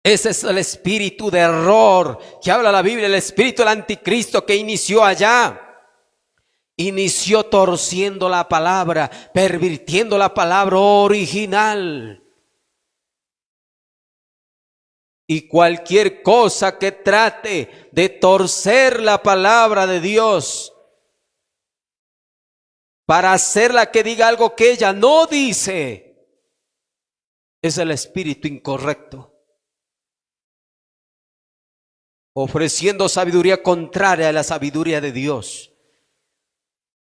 Ese es el espíritu de error que habla la Biblia, el espíritu del anticristo que inició allá. Inició torciendo la palabra, pervirtiendo la palabra original. Y cualquier cosa que trate de torcer la palabra de Dios para hacerla que diga algo que ella no dice, es el espíritu incorrecto, ofreciendo sabiduría contraria a la sabiduría de Dios.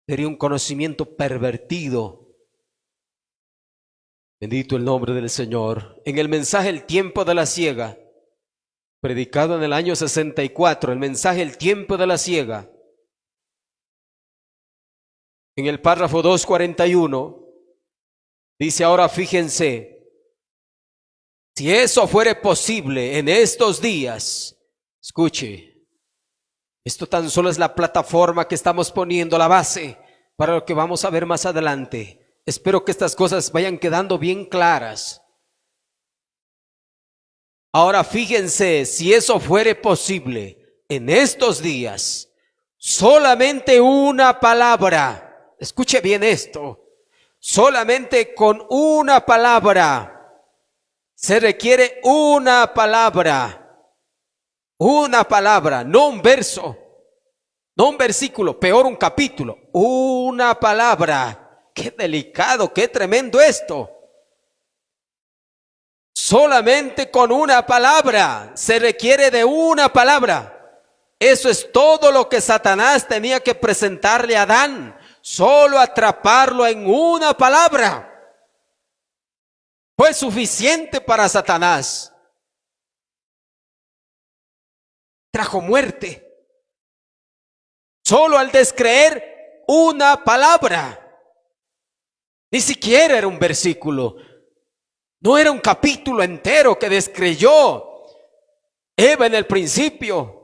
Sería un conocimiento pervertido. Bendito el nombre del Señor. En el mensaje El tiempo de la siega, predicado en el año 64, el mensaje El tiempo de la siega, en el párrafo 241, dice: ahora fíjense, si eso fuere posible en estos días. Escuche, esto tan solo es la plataforma que estamos poniendo, la base para lo que vamos a ver más adelante. Espero que estas cosas vayan quedando bien claras. Ahora fíjense, si eso fuere posible en estos días, solamente una palabra. Escuche bien esto. Solamente con una palabra. Se requiere una palabra. Una palabra, no un verso, no un versículo, peor un capítulo. Una palabra. Qué delicado, qué tremendo esto. Solamente con una palabra. Se requiere de una palabra. Eso es todo lo que Satanás tenía que presentarle a Adán. Solo atraparlo en una palabra fue suficiente para Satanás. Trajo muerte. Solo al descreer una palabra. Ni siquiera era un versículo. No era un capítulo entero que descreyó Eva en el principio.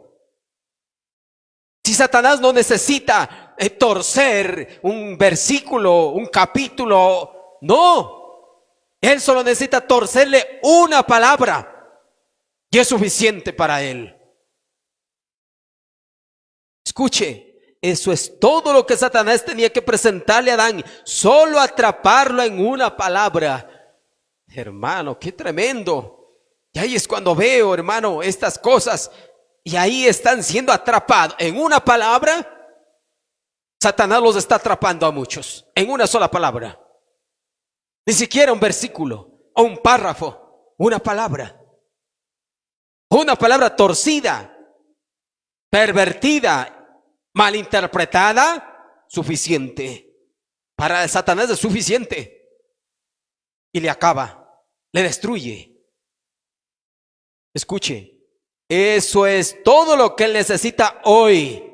Si Satanás no necesita torcer un versículo, un capítulo, no. Él solo necesita torcerle una palabra y es suficiente para él. Escuche, eso es todo lo que Satanás tenía que presentarle a Adán, solo atraparlo en una palabra. Hermano, qué tremendo. Y ahí es cuando veo, hermano, estas cosas, y ahí están siendo atrapados en una palabra. Satanás los está atrapando a muchos en una sola palabra. Ni siquiera un versículo o un párrafo, una palabra. Una palabra torcida, pervertida, malinterpretada, suficiente. Para Satanás es suficiente. Y le acaba, le destruye. Escuche, eso es todo lo que él necesita hoy.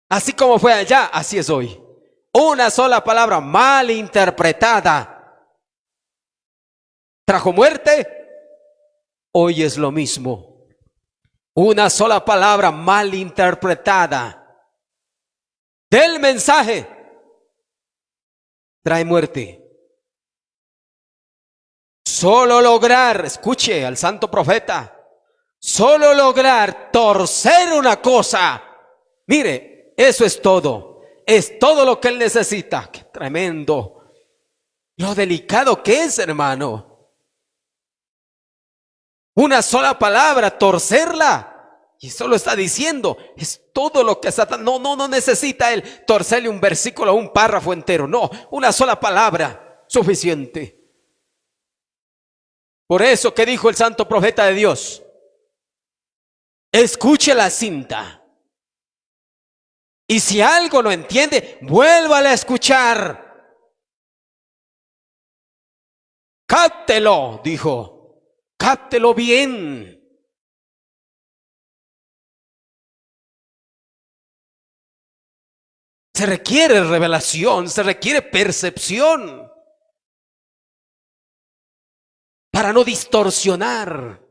Así como fue allá, así es hoy. Una sola palabra mal interpretada trajo muerte. Hoy es lo mismo. Una sola palabra mal interpretada del mensaje trae muerte. Solo lograr, escuche al santo profeta, solo lograr torcer una cosa. Mire, eso es todo. Es todo lo que él necesita. Qué tremendo. Lo delicado que es, hermano. Una sola palabra, torcerla. Y eso lo está diciendo. Es todo lo que Satanás. No necesita él torcerle un versículo o un párrafo entero. No, una sola palabra, suficiente. Por eso que dijo el santo profeta de Dios: escuche la cinta. Y si algo no entiende, vuélvala a escuchar. Cáptelo, dijo. Cáptelo bien. Se requiere revelación, se requiere percepción para no distorsionar,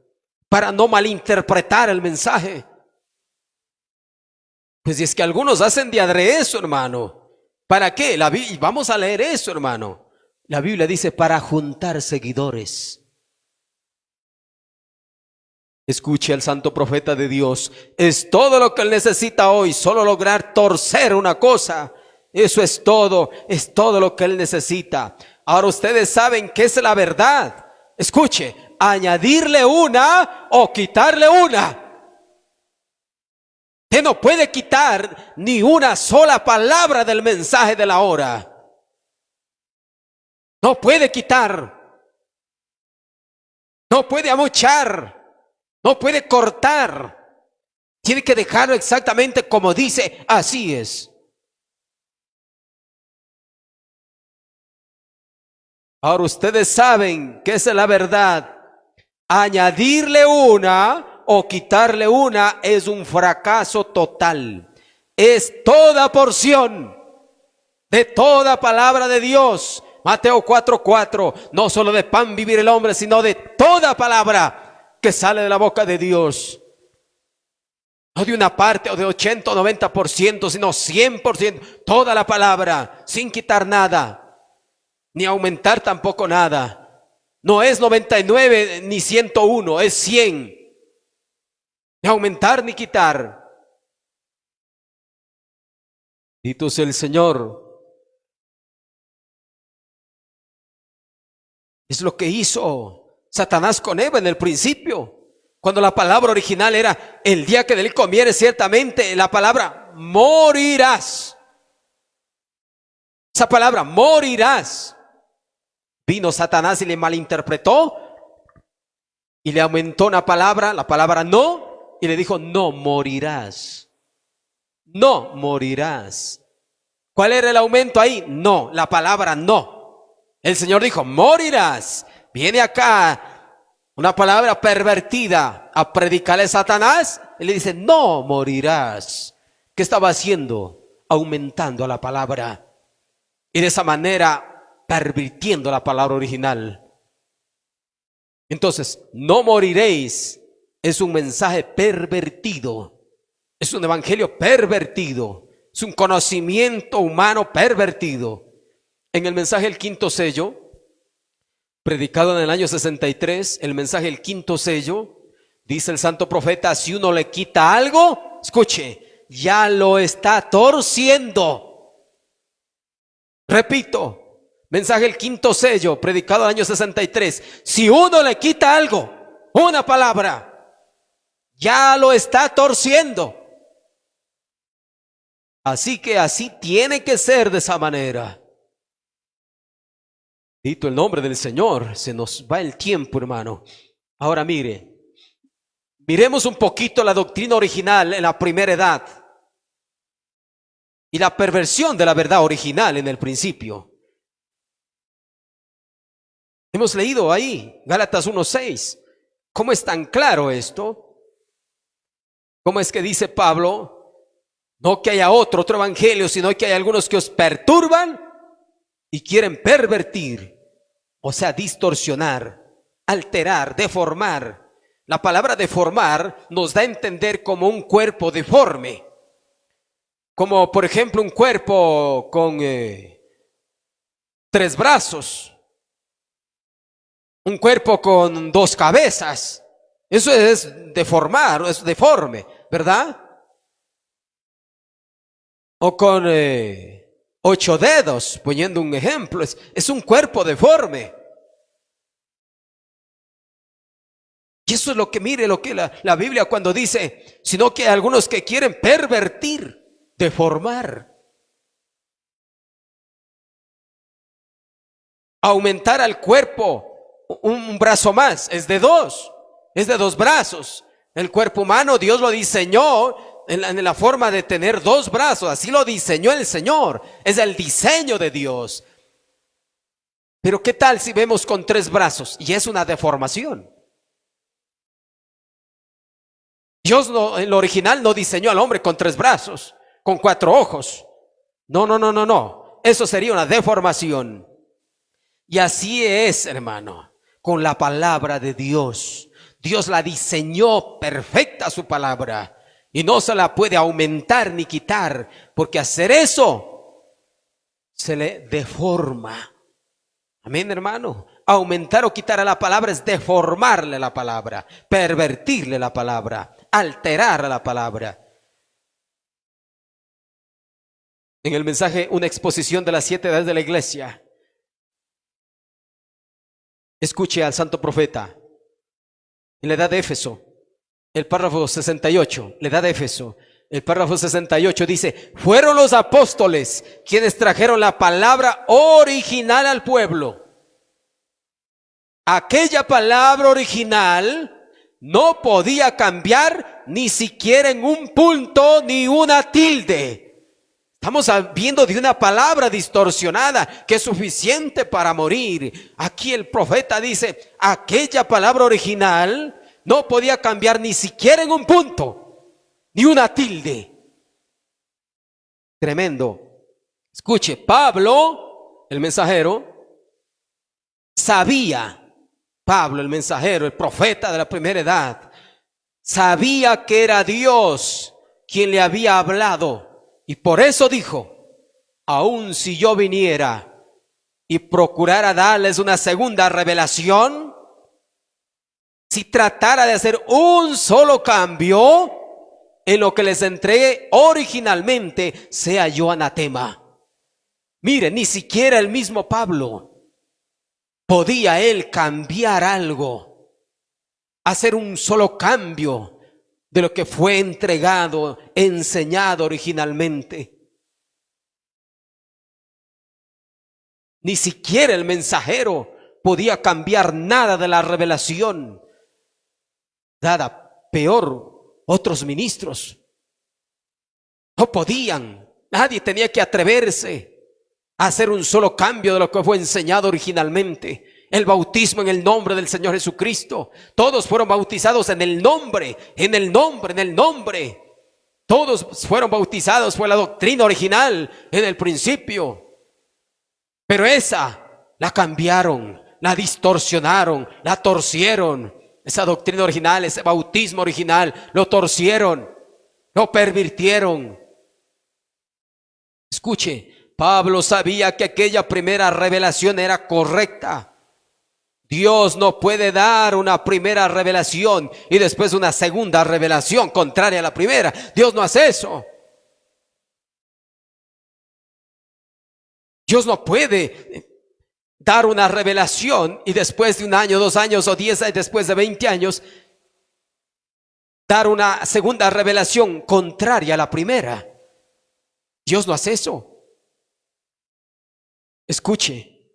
para no malinterpretar el mensaje. Pues es que algunos hacen de adrede eso, hermano. ¿Para qué? Vamos a leer eso, hermano. La Biblia dice para juntar seguidores. Escuche al santo profeta de Dios. Es todo lo que él necesita hoy. Solo lograr torcer una cosa. Eso es todo lo que él necesita. Ahora ustedes saben qué es la verdad. Escuche, añadirle una o quitarle una. Usted no puede quitar ni una sola palabra del mensaje de la hora. No puede quitar. No puede amochar. No puede cortar. Tiene que dejarlo exactamente como dice. Así es. Ahora ustedes saben que esa es la verdad. Añadirle una o quitarle una es un fracaso total. Es toda porción de toda palabra de Dios. Mateo 4:4. No solo de pan vivir el hombre, sino de toda palabra que sale de la boca de Dios. No de una parte o de 80 o 90%, sino 100%. Toda la palabra, sin quitar nada, ni aumentar tampoco nada. No es 99 ni 101, es 100. Ni aumentar ni quitar. Bendito sea el Señor. Es lo que hizo Satanás con Eva en el principio. Cuando la palabra original era: el día que de él comieres, ciertamente, la palabra morirás. Esa palabra morirás. Vino Satanás y le malinterpretó y le aumentó una palabra, la palabra no. Y le dijo: no morirás. No morirás. ¿Cuál era el aumento ahí? No, la palabra no. El Señor dijo: morirás. Viene acá una palabra pervertida a predicarle a Satanás. Y le dice: no morirás. ¿Qué estaba haciendo? Aumentando la palabra. Y de esa manera pervirtiendo la palabra original. Entonces, no moriréis. Es un mensaje pervertido. Es un evangelio pervertido. Es un conocimiento humano pervertido. En el mensaje del quinto sello, predicado en el año 63, el mensaje del quinto sello. Dice el santo profeta: si uno le quita algo, escuche, ya lo está torciendo. Repito, mensaje del quinto sello, predicado en el año 63. Si uno le quita algo, una palabra, ya lo está torciendo. Así que así tiene que ser, de esa manera. Dito el nombre del Señor, se nos va el tiempo, hermano. Ahora miremos un poquito la doctrina original en la primera edad y la perversión de la verdad original en el principio. Hemos leído ahí, Gálatas 1:6. ¿Cómo es tan claro esto? ¿Cómo es que dice Pablo? No que haya otro evangelio, sino que hay algunos que os perturban y quieren pervertir, o sea, distorsionar, alterar, deformar. La palabra deformar nos da a entender como un cuerpo deforme, como por ejemplo un cuerpo con 3 brazos, un cuerpo con 2 cabezas. Eso es deformar, es deforme, ¿verdad? O con 8 dedos, poniendo un ejemplo, es un cuerpo deforme. Y eso es lo que, mire, lo que la Biblia cuando dice, sino que hay algunos que quieren pervertir, deformar, aumentar al cuerpo un brazo más, es de 2 brazos. El cuerpo humano Dios lo diseñó en la forma de tener 2 brazos, así lo diseñó el Señor, es el diseño de Dios. Pero ¿qué tal si vemos con 3 brazos? Y es una deformación. Dios no, en lo original no diseñó al hombre con 3 brazos, con 4 ojos. No. Eso sería una deformación. Y así es, hermano, con la palabra de Dios. Dios la diseñó perfecta, su palabra, y no se la puede aumentar ni quitar, porque hacer eso se le deforma. Amén, hermano. Aumentar o quitar a la palabra es deformarle la palabra, pervertirle la palabra, alterar a la palabra. En el mensaje, una exposición de las 7 edades de la iglesia, escuche al santo profeta. En la edad de Éfeso, el párrafo 68, la edad de Éfeso, el párrafo 68 dice: fueron los apóstoles quienes trajeron la palabra original al pueblo. Aquella palabra original no podía cambiar ni siquiera en un punto ni una tilde. Estamos viendo de una palabra distorsionada que es suficiente para morir. Aquí el profeta dice: aquella palabra original no podía cambiar ni siquiera en un punto, ni una tilde. Tremendo. Escuche, Pablo, el mensajero, sabía, Pablo, el mensajero, el profeta de la primera edad, sabía que era Dios quien le había hablado. Y por eso dijo: aun si yo viniera y procurara darles una segunda revelación, si tratara de hacer un solo cambio en lo que les entregué originalmente, sea yo anatema. Mire, ni siquiera el mismo Pablo podía él cambiar algo, hacer un solo cambio de lo que fue entregado, enseñado originalmente. Ni siquiera el mensajero podía cambiar nada de la revelación dada. Peor, otros ministros no podían. Nadie tenía que atreverse a hacer un solo cambio de lo que fue enseñado originalmente. El bautismo en el nombre del Señor Jesucristo. Todos fueron bautizados en el nombre, en el nombre, en el nombre. Todos fueron bautizados, fue la doctrina original en el principio. Pero esa la cambiaron, la distorsionaron, la torcieron. Esa doctrina original, ese bautismo original, lo torcieron, lo pervirtieron. Escuche, Pablo sabía que aquella primera revelación era correcta. Dios no puede dar una primera revelación y después una segunda revelación contraria a la primera. Dios no hace eso. Dios no puede dar una revelación y después de 1 año, 2 años o 10 años, después de 20 años, dar una segunda revelación contraria a la primera. Dios no hace eso. Escuche,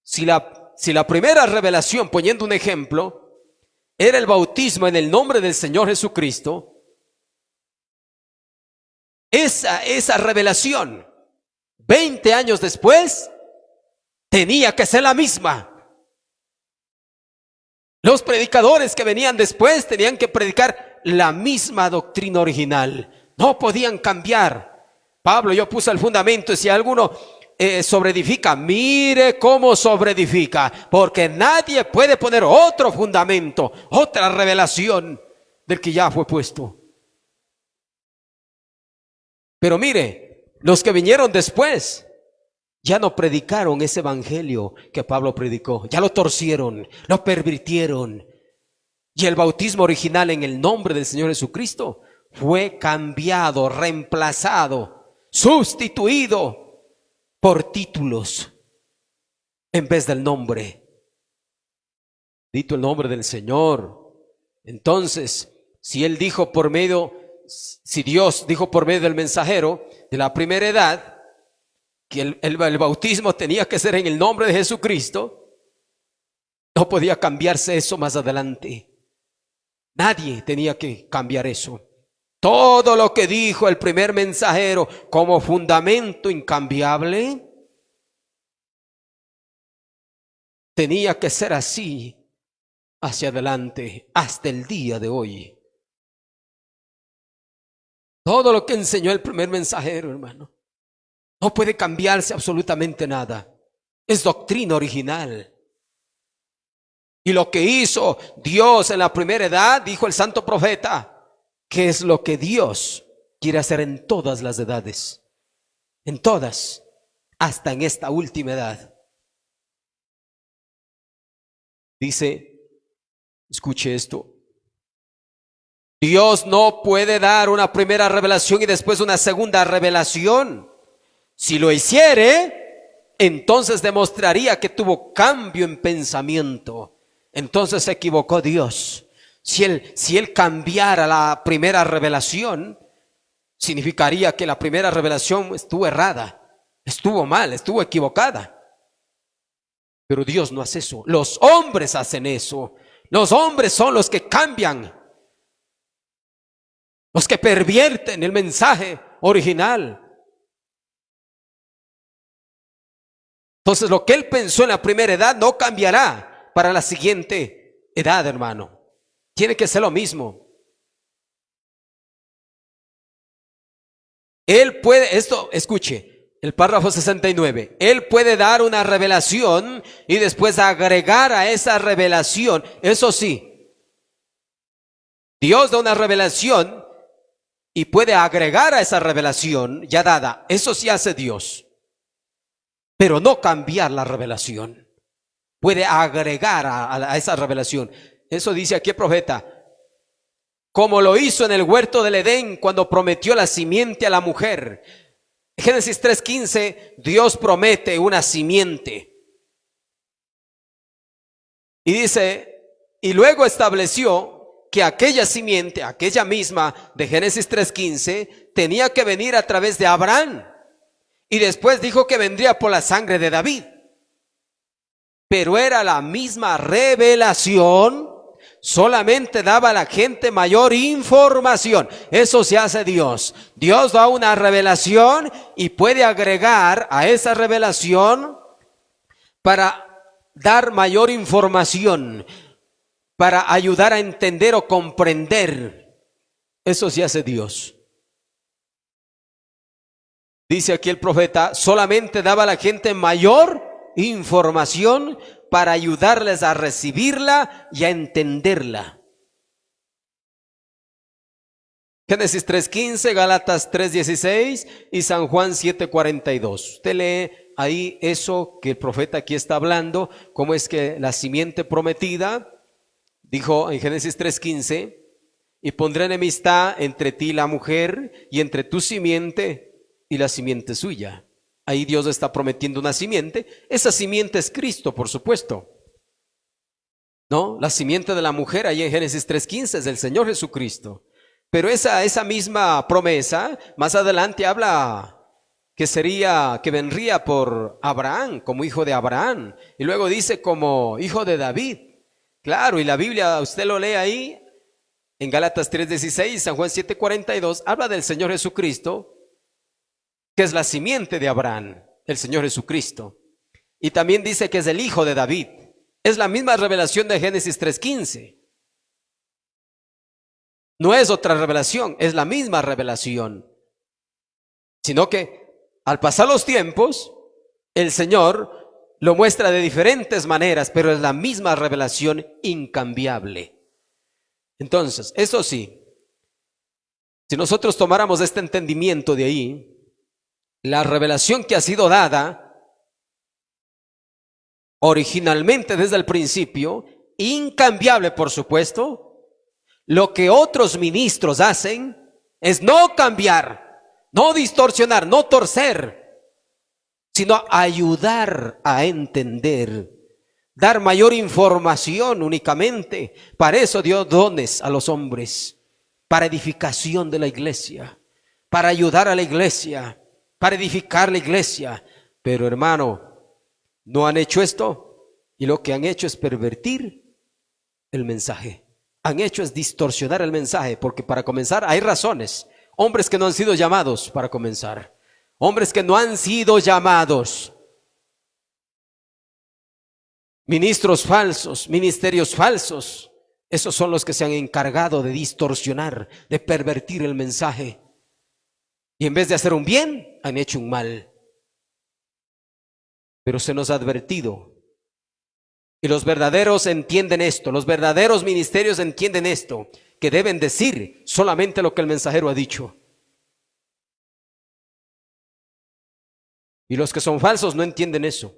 si la primera revelación, poniendo un ejemplo, era el bautismo en el nombre del Señor Jesucristo, esa revelación 20 años después tenía que ser la misma. Los predicadores que venían después tenían que predicar la misma doctrina original. No podían cambiar. Pablo, yo puse el fundamento, y si alguno sobreedifica, mire cómo sobreedifica, porque nadie puede poner otro fundamento, otra revelación del que ya fue puesto. Pero mire, los que vinieron después ya no predicaron ese evangelio que Pablo predicó, ya lo torcieron, lo pervirtieron. Y el bautismo original en el nombre del Señor Jesucristo fue cambiado, reemplazado, sustituido por títulos en vez del nombre. Dito el nombre del Señor. Entonces, si Él dijo por medio, si Dios dijo por medio del mensajero de la primera edad que el bautismo tenía que ser en el nombre de Jesucristo, no podía cambiarse eso más adelante. Nadie tenía que cambiar eso. Todo lo que dijo el primer mensajero como fundamento incambiable tenía que ser así hacia adelante hasta el día de hoy. Todo lo que enseñó el primer mensajero, hermano, no puede cambiarse absolutamente nada. Es doctrina original. Y lo que hizo Dios en la primera edad, dijo el santo profeta, que es lo que Dios quiere hacer en todas las edades, en todas, hasta en esta última edad. Dice, escuche esto, Dios no puede dar una primera revelación y después una segunda revelación. Si lo hiciere, entonces demostraría que tuvo cambio en pensamiento. Entonces se equivocó Dios. Si él cambiara la primera revelación, significaría que la primera revelación estuvo errada, estuvo mal, estuvo equivocada. Pero Dios no hace eso. Los hombres hacen eso. Los hombres son los que cambian, los que pervierten el mensaje original. Entonces lo que él pensó en la primera edad no cambiará para la siguiente edad, hermano. Tiene que ser lo mismo. Él puede, esto, escuche, el párrafo 69. Él puede dar una revelación y después agregar a esa revelación. Eso sí, Dios da una revelación y puede agregar a esa revelación ya dada. Eso sí hace Dios. Pero no cambiar la revelación. Puede agregar a esa revelación. Eso dice aquí el profeta. Como lo hizo en el huerto del Edén cuando prometió la simiente a la mujer. Génesis 3:15, Dios promete una simiente. Y dice, y luego estableció que aquella simiente, aquella misma de Génesis 3:15, tenía que venir a través de Abraham. Y después dijo que vendría por la sangre de David. Pero era la misma revelación, solamente daba a la gente mayor información. Eso se hace Dios. Dios da una revelación y puede agregar a esa revelación para dar mayor información, para ayudar a entender o comprender. Eso se hace Dios. Dice aquí el profeta, solamente daba a la gente mayor información para ayudarles a recibirla y a entenderla. Génesis 3:15, Gálatas 3:16 y San Juan 7:42. Usted lee ahí eso que el profeta aquí está hablando, cómo es que la simiente prometida, dijo en Génesis 3:15, y pondré enemistad entre ti y la mujer, y entre tu simiente y la simiente suya. Ahí Dios está prometiendo una simiente. Esa simiente es Cristo, por supuesto. ¿No? La simiente de la mujer ahí en Génesis 3:15 es el Señor Jesucristo. Pero esa misma promesa, más adelante habla que vendría por Abraham, como hijo de Abraham. Y luego dice como hijo de David. Claro, y la Biblia, usted lo lee ahí, en Gálatas 3:16, San Juan 7:42, habla del Señor Jesucristo, que es la simiente de Abraham, el Señor Jesucristo. Y también dice que es el hijo de David. Es la misma revelación de Génesis 3:15. No es otra revelación, es la misma revelación. Sino que al pasar los tiempos, el Señor lo muestra de diferentes maneras, pero es la misma revelación incambiable. Entonces, eso sí, si nosotros tomáramos este entendimiento de ahí, la revelación que ha sido dada originalmente desde el principio, incambiable por supuesto, lo que otros ministros hacen es no cambiar, no distorsionar, no torcer, sino ayudar a entender, dar mayor información únicamente. Para eso dio dones a los hombres, para edificación de la iglesia, para ayudar a la iglesia, para edificar la iglesia. Pero hermano, no han hecho esto, y lo que han hecho es pervertir el mensaje. Han hecho es distorsionar el mensaje, porque para comenzar hay razones. Hombres que no han sido llamados para comenzar. Hombres que no han sido llamados. Ministros falsos, ministerios falsos. Esos son los que se han encargado de distorsionar, de pervertir el mensaje. Y en vez de hacer un bien, han hecho un mal. Pero se nos ha advertido. Y los verdaderos entienden esto, los verdaderos ministerios entienden esto, que deben decir solamente lo que el mensajero ha dicho. Y los que son falsos no entienden eso.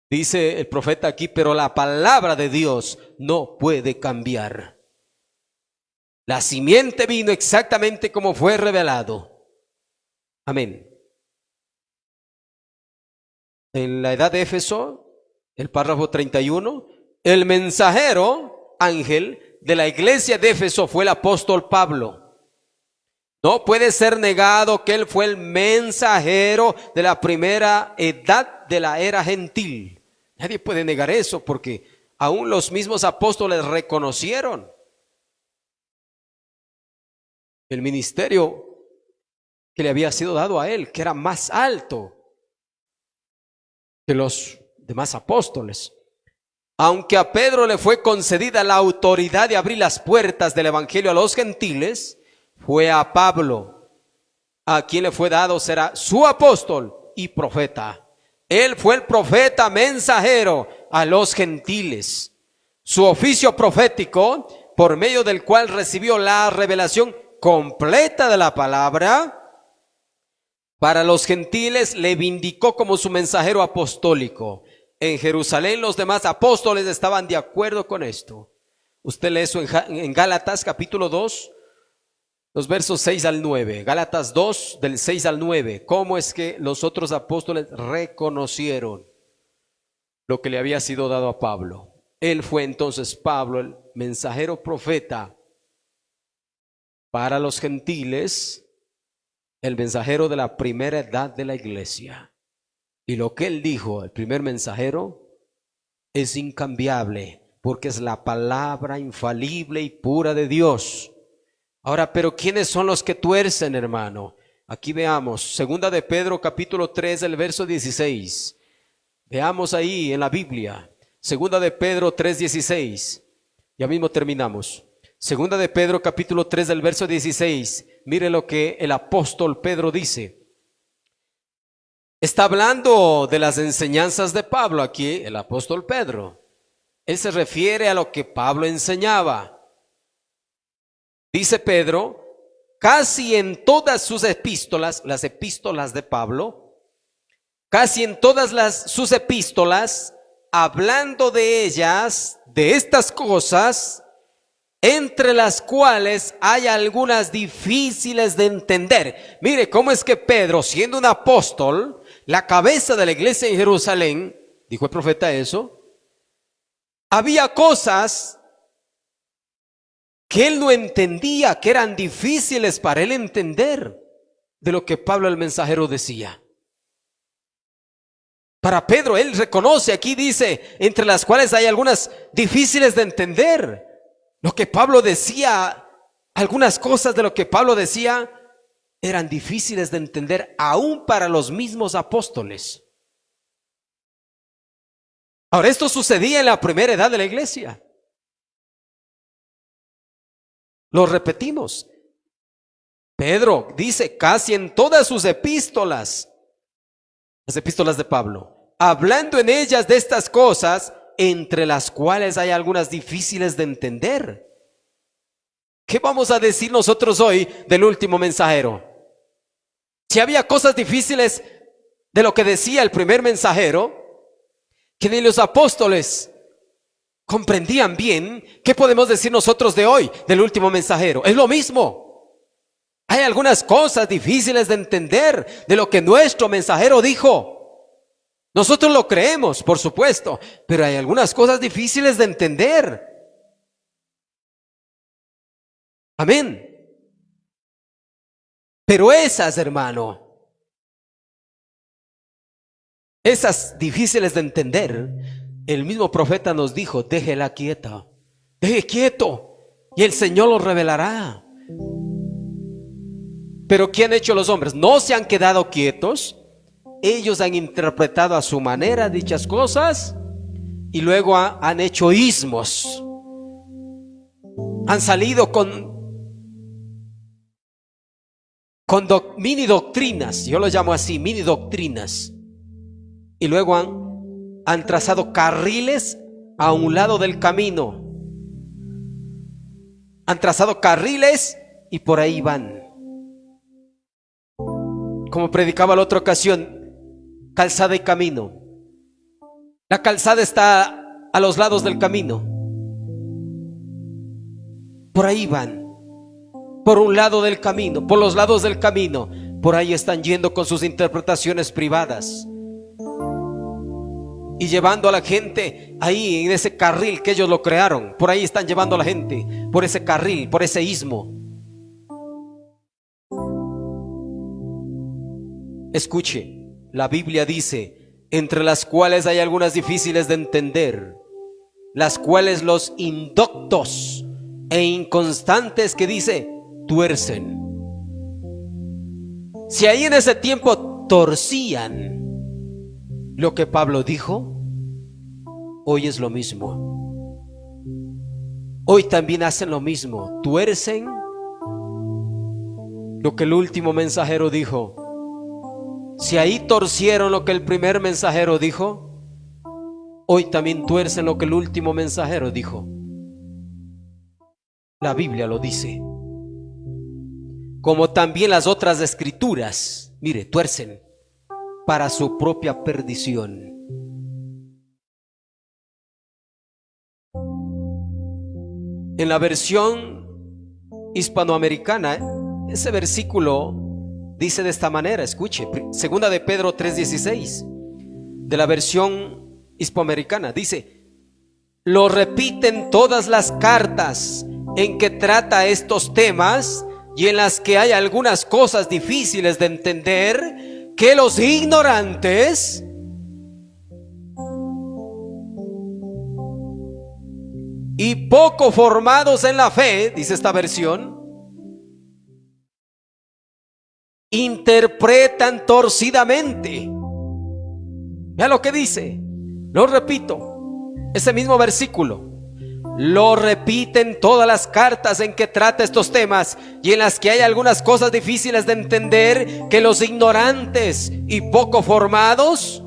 Dice el profeta aquí, pero la palabra de Dios no puede cambiar. La simiente vino exactamente como fue revelado. Amén. En la edad de Éfeso, el párrafo 31, el mensajero, ángel de la iglesia de Éfeso fue el apóstol Pablo. No puede ser negado que él fue el mensajero de la primera edad de la era gentil. Nadie puede negar eso, porque aún los mismos apóstoles reconocieron el ministerio que le había sido dado a él, que era más alto que los demás apóstoles. Aunque a Pedro le fue concedida la autoridad de abrir las puertas del evangelio a los gentiles, fue a Pablo a quien le fue dado será su apóstol y profeta. Él fue el profeta mensajero a los gentiles. Su oficio profético, por medio del cual recibió la revelación completa de la palabra, para los gentiles le vindicó como su mensajero apostólico. En Jerusalén los demás apóstoles estaban de acuerdo con esto. Usted lee eso en Gálatas capítulo 2, los versos 6 al 9. Gálatas 2 del 6 al 9. ¿Cómo es que los otros apóstoles reconocieron lo que le había sido dado a Pablo? Él fue entonces Pablo, el mensajero profeta para los gentiles, el mensajero de la primera edad de la iglesia. Y lo que él dijo, el primer mensajero, es incambiable, porque es la palabra infalible y pura de Dios. Ahora, pero ¿quiénes son los que tuercen, hermano? Aquí veamos, segunda de Pedro capítulo 3, el verso 16. Veamos ahí en la Biblia, segunda de Pedro 3:16. Ya mismo terminamos. Segunda de Pedro capítulo 3 del verso 16. Mire lo que el apóstol Pedro dice. Está hablando de las enseñanzas de Pablo aquí, el apóstol Pedro. Él se refiere a lo que Pablo enseñaba. Dice Pedro, casi en todas sus epístolas, las epístolas de Pablo, casi en todas sus epístolas, hablando de ellas, de estas cosas, entre las cuales hay algunas difíciles de entender. Mire cómo es que Pedro, siendo un apóstol, la cabeza de la iglesia en Jerusalén, dijo el profeta eso, había cosas que él no entendía, que eran difíciles para él entender de lo que Pablo el mensajero decía. Para Pedro, él reconoce, aquí dice, entre las cuales hay algunas difíciles de entender. Lo que Pablo decía, algunas cosas de lo que Pablo decía eran difíciles de entender aún para los mismos apóstoles. Ahora, esto sucedía en la primera edad de la iglesia. Lo repetimos. Pedro dice casi en todas sus epístolas, las epístolas de Pablo, hablando en ellas de estas cosas, entre las cuales hay algunas difíciles de entender. ¿Qué vamos a decir nosotros hoy del último mensajero? Si había cosas difíciles de lo que decía el primer mensajero, que ni los apóstoles comprendían bien, ¿qué podemos decir nosotros de hoy, del último mensajero? Es lo mismo. Hay algunas cosas difíciles de entender de lo que nuestro mensajero dijo. Nosotros lo creemos, por supuesto, pero hay algunas cosas difíciles de entender. Amén. Pero esas, hermano, esas difíciles de entender, el mismo profeta nos dijo, déjela quieta, deje quieto, y el Señor lo revelará. Pero ¿qué han hecho los hombres? No se han quedado quietos. Ellos han interpretado a su manera dichas cosas y luego han hecho ismos. Han salido con mini doctrinas, yo lo llamo así, mini doctrinas. Y luego han trazado carriles a un lado del camino. Han trazado carriles y por ahí van. Como predicaba la otra ocasión, calzada y camino. La calzada está a los lados del camino. Por ahí van. Por un lado del camino, por los lados del camino. Por ahí están yendo con sus interpretaciones privadas. Y llevando a la gente ahí en ese carril que ellos lo crearon. Por ahí están llevando a la gente, por ese carril, por ese istmo. Escuche, la Biblia dice, entre las cuales hay algunas difíciles de entender, las cuales los indoctos e inconstantes, que dice, tuercen. Si ahí en ese tiempo torcían lo que Pablo dijo, hoy es lo mismo. Hoy también hacen lo mismo, tuercen lo que el último mensajero dijo. Si ahí torcieron lo que el primer mensajero dijo, hoy también tuercen lo que el último mensajero dijo. La Biblia lo dice. Como también las otras escrituras, mire, tuercen para su propia perdición. En la versión hispanoamericana, ese versículo dice de esta manera, escuche, segunda de Pedro 3:16, de la versión hispanoamericana, dice, lo repiten todas las cartas en que trata estos temas y en las que hay algunas cosas difíciles de entender, que los ignorantes y poco formados en la fe, dice esta versión, interpretan torcidamente. Vea lo que dice, lo repito, ese mismo versículo. Lo repiten todas las cartas en que trata estos temas y en las que hay algunas cosas difíciles de entender, que los ignorantes y poco formados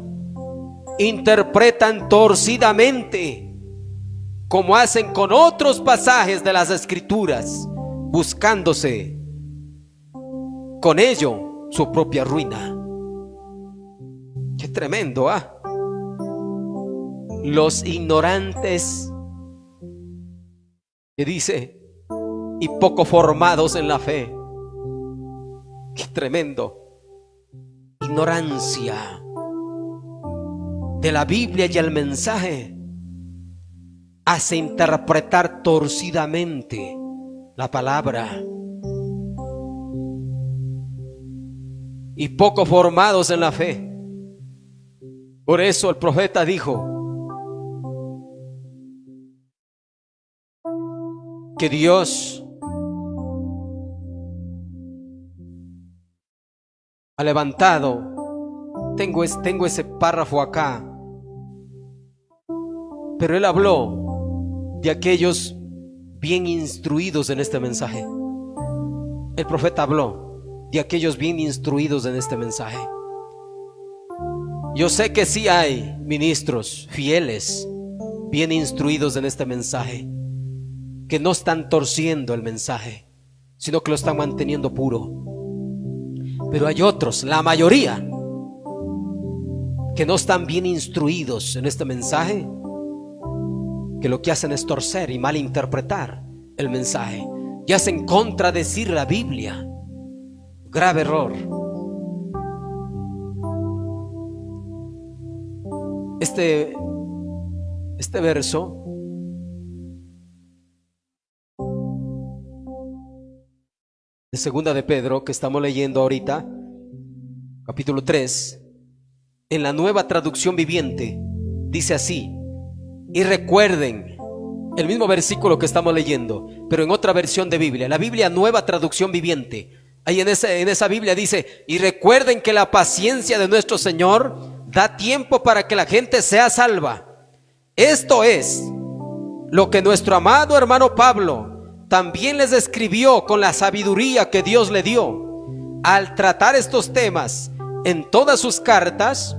interpretan torcidamente, como hacen con otros pasajes de las Escrituras, buscándose con ello su propia ruina. Qué tremendo, ¿ah? Los ignorantes, que dice, y poco formados en la fe. Qué tremendo. Ignorancia de la Biblia y el mensaje hace interpretar torcidamente la palabra. Y poco formados en la fe. Por eso el profeta dijo que Dios ha levantado, tengo ese párrafo acá, pero él habló de aquellos bien instruidos en este mensaje. El profeta habló de aquellos bien instruidos en este mensaje. Yo sé que sí hay ministros fieles, bien instruidos en este mensaje, que no están torciendo el mensaje, sino que lo están manteniendo puro. Pero hay otros, la mayoría, que no están bien instruidos en este mensaje, que lo que hacen es torcer y malinterpretar el mensaje y hacen contradecir la Biblia. Grave error. Este verso de segunda de Pedro que estamos leyendo ahorita, capítulo 3, en la Nueva Traducción Viviente, dice así: y recuerden, el mismo versículo que estamos leyendo, pero en otra versión de Biblia, la Biblia Nueva Traducción Viviente. Ahí en esa Biblia dice: y recuerden que la paciencia de nuestro Señor da tiempo para que la gente sea salva. Esto es lo que nuestro amado hermano Pablo también les escribió con la sabiduría que Dios le dio. Al tratar estos temas en todas sus cartas,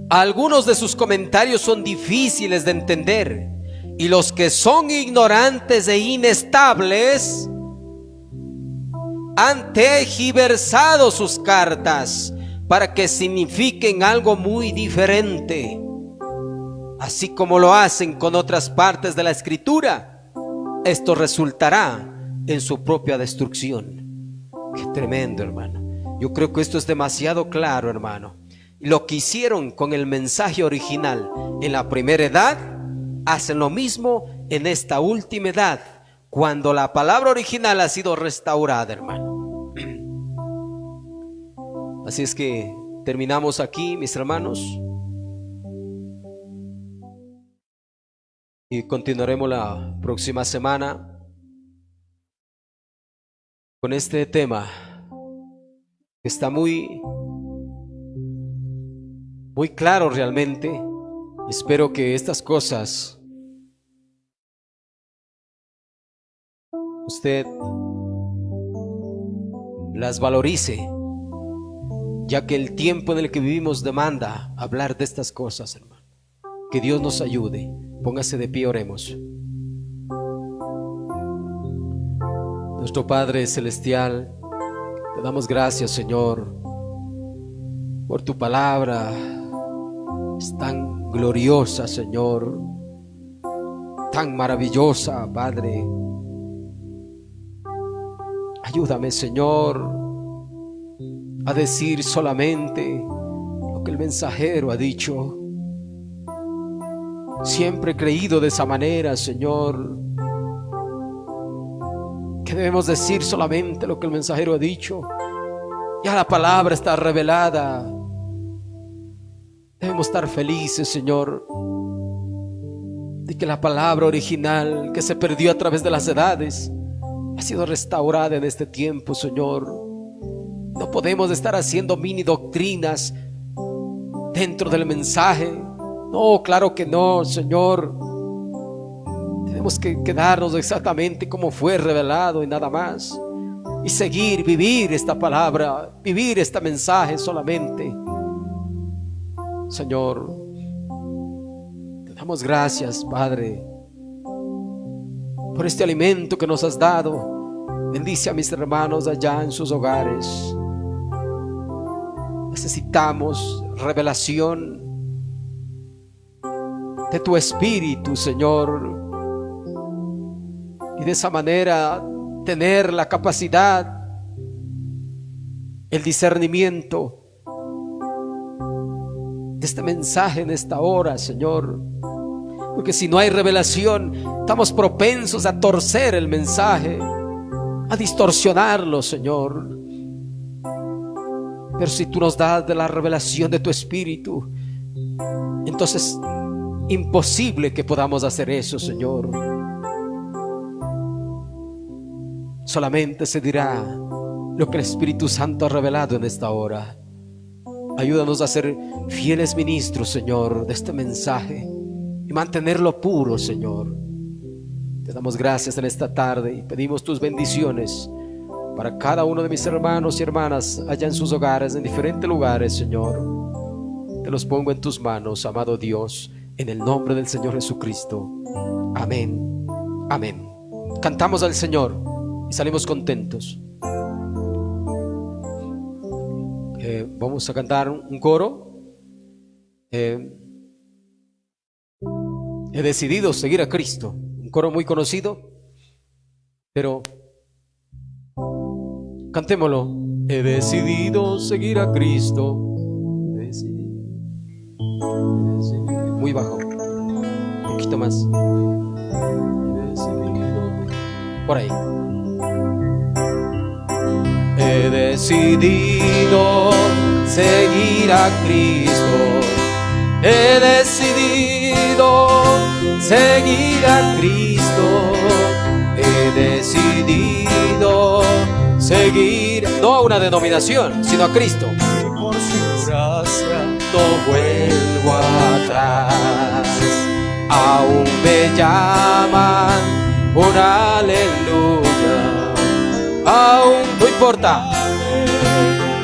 algunos de sus comentarios son difíciles de entender, y los que son ignorantes e inestables han tergiversado sus cartas para que signifiquen algo muy diferente, así como lo hacen con otras partes de la Escritura. Esto resultará en su propia destrucción. Qué tremendo, hermano. Yo creo que esto es demasiado claro, hermano. Lo que hicieron con el mensaje original en la primera edad, hacen lo mismo en esta última edad, cuando la palabra original ha sido restaurada, hermano. Así es que terminamos aquí, mis hermanos, y continuaremos la próxima semana con este tema que está muy claro realmente. Espero que estas cosas usted las valorice, ya que el tiempo en el que vivimos demanda hablar de estas cosas, hermano. Que Dios nos ayude. Póngase de pie, oremos. Nuestro Padre Celestial, te damos gracias, Señor, por tu palabra. Es tan gloriosa, Señor, tan maravillosa, Padre. Ayúdame, Señor, a decir solamente lo que el mensajero ha dicho. Siempre he creído de esa manera, Señor, que debemos decir solamente lo que el mensajero ha dicho. Ya la palabra está revelada. Debemos estar felices, Señor, de que la palabra original que se perdió a través de las edades ha sido restaurada en este tiempo, Señor. No podemos estar haciendo mini doctrinas dentro del mensaje. No, claro que no, Señor. Tenemos que quedarnos exactamente como fue revelado y nada más. Y seguir, vivir esta palabra, vivir este mensaje solamente. Señor, te damos gracias, Padre, por este alimento que nos has dado, Bendice a mis hermanos allá en sus hogares. Necesitamos revelación de tu Espíritu, Señor, y de esa manera tener la capacidad, el discernimiento de este mensaje en esta hora, Señor. Porque si no hay revelación, estamos propensos a torcer el mensaje, a distorsionarlo, Señor. Pero si tú nos das de la revelación de tu Espíritu, entonces imposible que podamos hacer eso, Señor. Solamente se dirá lo que el Espíritu Santo ha revelado en esta hora. Ayúdanos a ser fieles ministros, Señor, de este mensaje y mantenerlo puro, Señor. Te damos gracias en esta tarde y pedimos tus bendiciones para cada uno de mis hermanos y hermanas allá en sus hogares, en diferentes lugares, Señor. Te los pongo en tus manos, amado Dios, en el nombre del Señor Jesucristo. Amén. Amén. Cantamos al Señor y salimos contentos. Vamos a cantar un coro. He decidido seguir a Cristo. Un coro muy conocido, pero cantémoslo. He decidido seguir a Cristo. Muy bajo, un poquito más. He decidido. Por ahí. He decidido seguir a Cristo. He decidido seguir a Cristo. He decidido seguir, no a una denominación, sino a Cristo. Por su gracia No vuelvo atrás. Aún me llaman un aleluya. Aún no importa.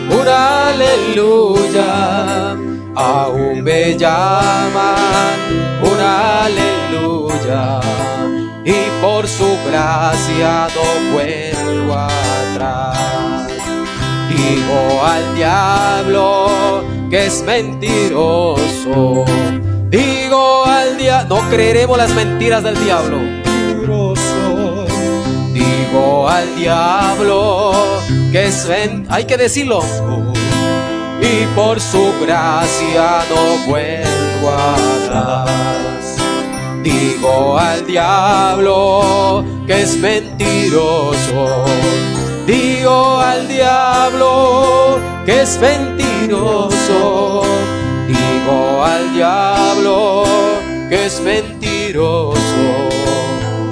Un aleluya. Aún me llaman un aleluya. Y por su gracia no vuelvo atrás. Digo al diablo que es mentiroso. Digo al diablo, no creeremos las mentiras del diablo. mentiroso. Digo al diablo que es hay que decirlo. Y por su gracia no vuelvo atrás. Digo al diablo que es mentiroso. Digo al diablo que es mentiroso. Digo al diablo que es mentiroso.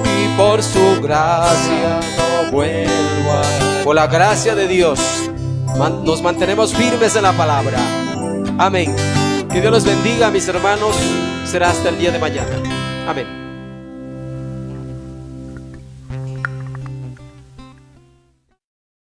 Y por su gracia no vuelvo atrás. Por la gracia de Dios nos mantenemos firmes en la palabra. Amén. Que Dios los bendiga, mis hermanos. Será hasta el día de mañana. Amén.